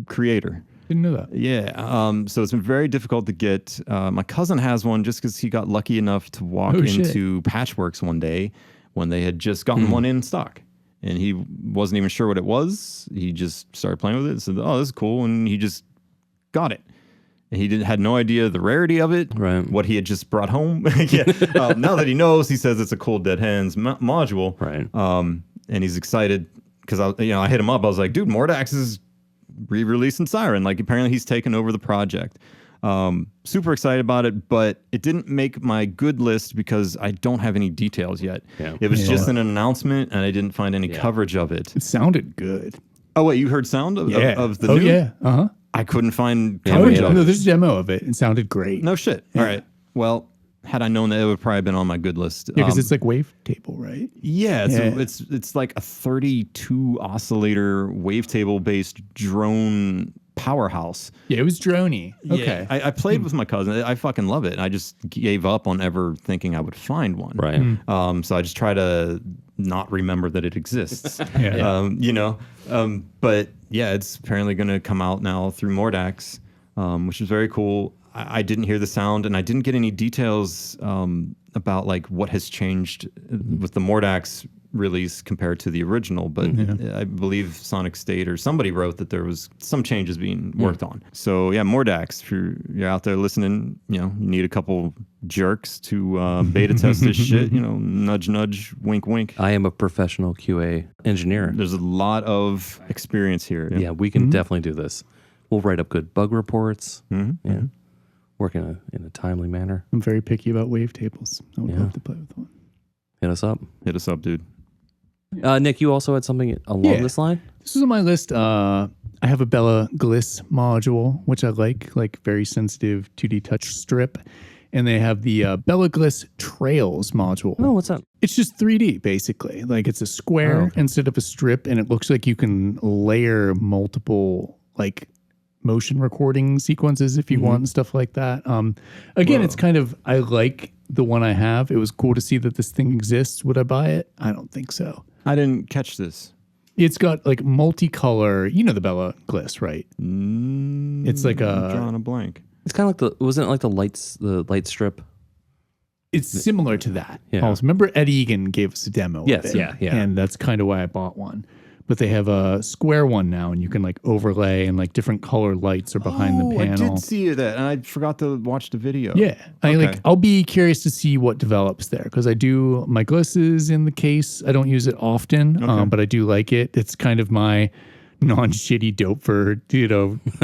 creator. Didn't know that. Yeah. So it's been very difficult to get. My cousin has one just because he got lucky enough to walk into Patchworks one day when they had just gotten one in stock. And he wasn't even sure what it was. He just started playing with it and said, oh, this is cool. And he just got it. And he had no idea the rarity of it, Right. what he had just brought home. Now that he knows, he says it's a cool Dead Hands module. Right. And he's excited because I hit him up. I was like, dude, Mordax is re-releasing Siren. Like, apparently he's taken over the project. Super excited about it, but it didn't make my good list because I don't have any details yet. Yeah. It was just an announcement, and I didn't find any coverage of it. It sounded good. Oh, wait, you heard sound of the new? Oh, yeah. Uh-huh. I couldn't find Oh, coverage of no, it. there's a demo of it. It sounded great. No shit. Yeah. All right. Well, had I known that, it would probably been on my good list. Yeah, because it's like wavetable, right? Yeah, it's like a 32 oscillator wavetable based drone powerhouse. Yeah, it was droney. Okay. Yeah, I played with my cousin. I fucking love it. I just gave up on ever thinking I would find one. Right. So I just try to not remember that it exists. Yeah. But yeah, it's apparently going to come out now through Mordax, which is very cool. I didn't hear the sound, and I didn't get any details about like what has changed with the Mordax release compared to the original, but I believe Sonic State or somebody wrote that there was some changes being worked on. So yeah, more DACs. If you're out there listening, you need a couple jerks to beta test this shit. Nudge, nudge, wink, wink. I am a professional QA engineer. There's a lot of experience here. Yeah, we can definitely do this. We'll write up good bug reports. Work in a timely manner. I'm very picky about wavetables. I would love to play with one. Hit us up. Hit us up, dude. Nick, you also had something along this line? This is on my list. I have a Bella Gliss module, which I like very sensitive 2D touch strip. And they have the Bella Gliss Trails module. Oh, what's that? It's just 3D, basically. Like it's a square instead of a strip, and it looks like you can layer multiple motion recording sequences if you want and stuff like that. Again, it's kind of, I like the one I have. It was cool to see that this thing exists. Would I buy it? I don't think so. I didn't catch this. It's got multicolor, the Bella Gliss, right? It's like I'm drawing a blank. It's kind of like wasn't it like the light strip? It's similar to that. Yeah. Also, remember Ed Egan gave us a demo of it? Yeah. And that's kind of why I bought one. But they have a square one now, and you can overlay and different color lights are behind the panel. I did see that, and I forgot to watch the video. Yeah, I'll be curious to see what develops there because I do my glisses in the case. I don't use it often, but I do like it. It's kind of my non-shitty dope for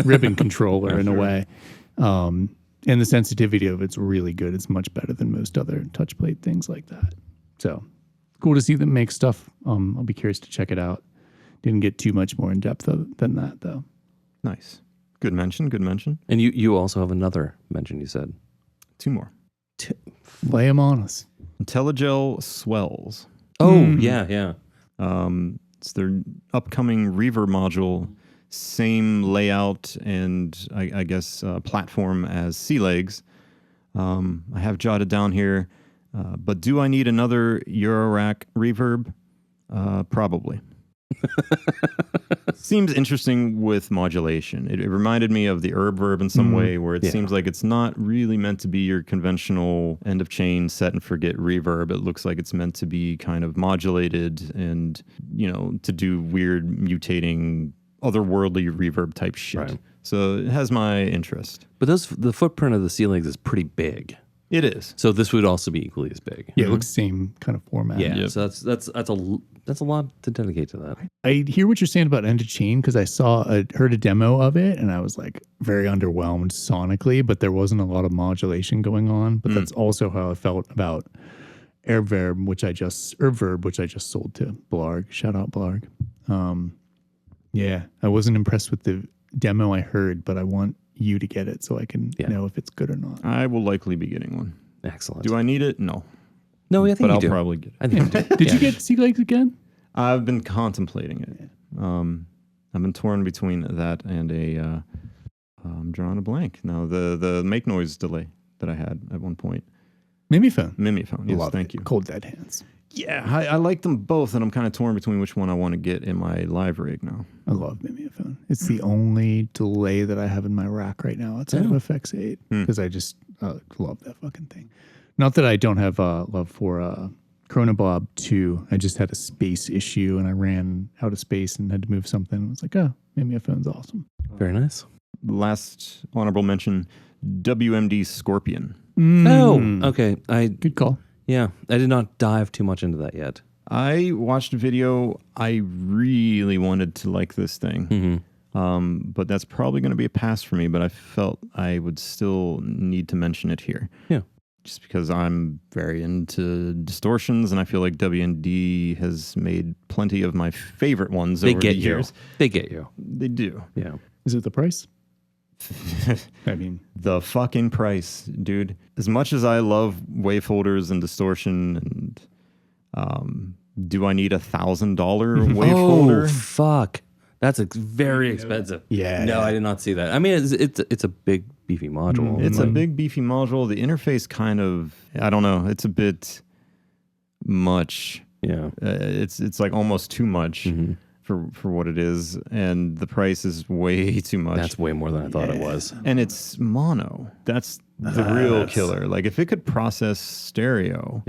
ribbon controller in a way. And the sensitivity of it's really good. It's much better than most other touch plate things like that. So cool to see them make stuff. I'll be curious to check it out. Didn't get too much more in depth than that, though. Nice. Good mention. And you also have another mention, you said. 2 more. Lay them on us. IntelliGel Swells. Oh, yeah. It's their upcoming reverb module. Same layout and I guess platform as Sysex. I have jotted down here, but do I need another Eurorack reverb? Probably. Seems interesting with modulation. It reminded me of the Verb in some way, where it seems like it's not really meant to be your conventional end of chain set and forget reverb. It looks like it's meant to be kind of modulated and, to do weird mutating otherworldly reverb type shit. Right. So it has my interest. But the footprint of the Sysex is pretty big. It is. So this would also be equally as big. Yeah, it looks same kind of format. Yeah. Yep. So that's a lot to dedicate to that. I hear what you're saying about end of chain because I heard a demo of it and I was very underwhelmed sonically, but there wasn't a lot of modulation going on. But that's also how I felt about Verb, which I just sold to Blarg. Shout out Blarg. Yeah, I wasn't impressed with the demo I heard, but I want you to get it so I can know if it's good or not. I will likely be getting one. Excellent. Do I need it? No. No, I think I'll probably get it. I think you do. Did you get Sysex again? I've been contemplating it. I've been torn between that and I'm drawing a blank. No, the make noise delay that I had at one point. Mimiphone. Yes, thank you. Cold Dead Hands. Yeah, I like them both, and I'm kind of torn between which one I want to get in my live rig now. I love Mimiphone. It's the only delay that I have in my rack right now outside of FX8 because I just love that fucking thing. Not that I don't have love for Chronoblob 2. I just had a space issue, and I ran out of space and had to move something. I was like, Mimiphone's awesome. Very nice. Last honorable mention, WMD Scorpion. Oh, okay. Good call. Yeah, I did not dive too much into that yet. I watched a video. I really wanted to like this thing. But that's probably going to be a pass for me, but I felt I would still need to mention it here. Yeah. Just because I'm very into distortions, and I feel like WMD has made plenty of my favorite ones over the years. They get you. They do. Yeah. Is it the price? I mean, the fucking price, dude. As much as I love wave holders and distortion, and do I need $1,000 wave holder? Oh, fuck. That's very expensive. Yeah. No, I did not see that. I mean, it's a big, beefy module. It's a big, beefy module. The interface kind of, I don't know, it's a bit much. Yeah. It's like almost too much. For what it is, and the price is way too much. That's way more than I thought it was. And it's mono. That's the real killer. Like if it could process stereo,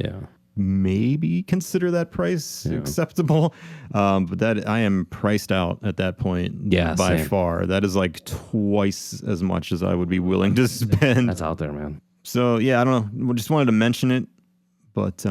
maybe consider that price acceptable. But that I am priced out at that point by far. That is like twice as much as I would be willing to spend. That's out there, man. So yeah, I don't know. Just wanted to mention it. But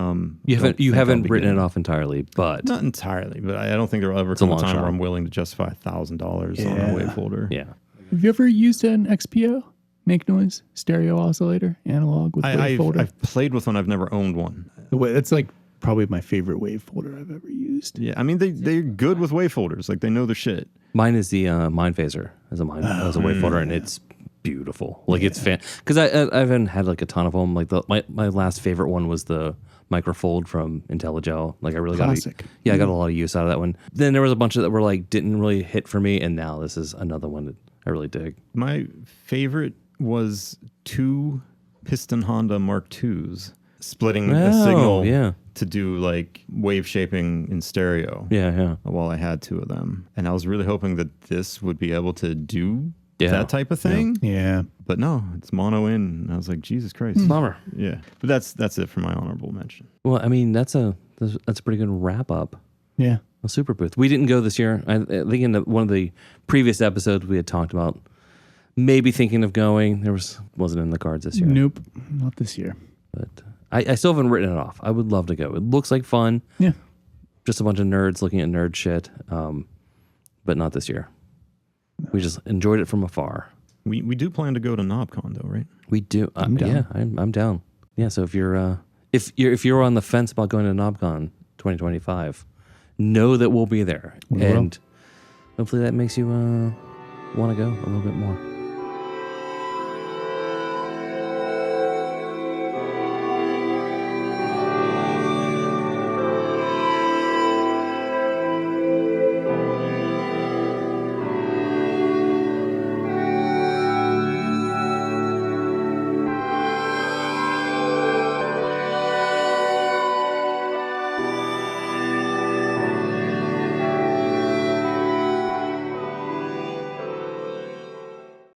you haven't written it off entirely, but not entirely. But I don't think there will ever come a time where I'm willing to justify $1,000 on a wave folder. Yeah. Have you ever used an XPO? Make noise stereo oscillator analog with wave folder? I've played with one. I've never owned one. That's like probably my favorite wave folder I've ever used. Yeah, I mean they're good with wave folders. Like they know their shit. Mine is the Mind Phaser as a wave folder, and it's beautiful. Like it's because I haven't had like a ton of them. Like my last favorite one was the Microfold from IntelliGel. Like I really got I got a lot of use out of that one. Then there was a bunch that were like didn't really hit for me, and now this is another one that I really dig. My favorite was 2 piston Honda Mark IIs splitting a signal to do like wave shaping in stereo. Yeah. While I had 2 of them, and I was really hoping that this would be able to do that type of thing. Yeah. But no, it's mono in. And I was like, Jesus Christ. Bummer. Yeah. But that's it for my honorable mention. Well, I mean, that's a pretty good wrap up. Yeah. A Superbooth. We didn't go this year. I think in one of the previous episodes we had talked about maybe thinking of going. Wasn't in the cards this year. Nope. Not this year. But I still haven't written it off. I would love to go. It looks like fun. Yeah. Just a bunch of nerds looking at nerd shit. But not this year. We just enjoyed it from afar. We do plan to go to KnobCon though, right? We do. I'm down. Yeah, I'm down. Yeah. So if you're on the fence about going to KnobCon 2025, know that we'll be there, and hopefully that makes you want to go a little bit more.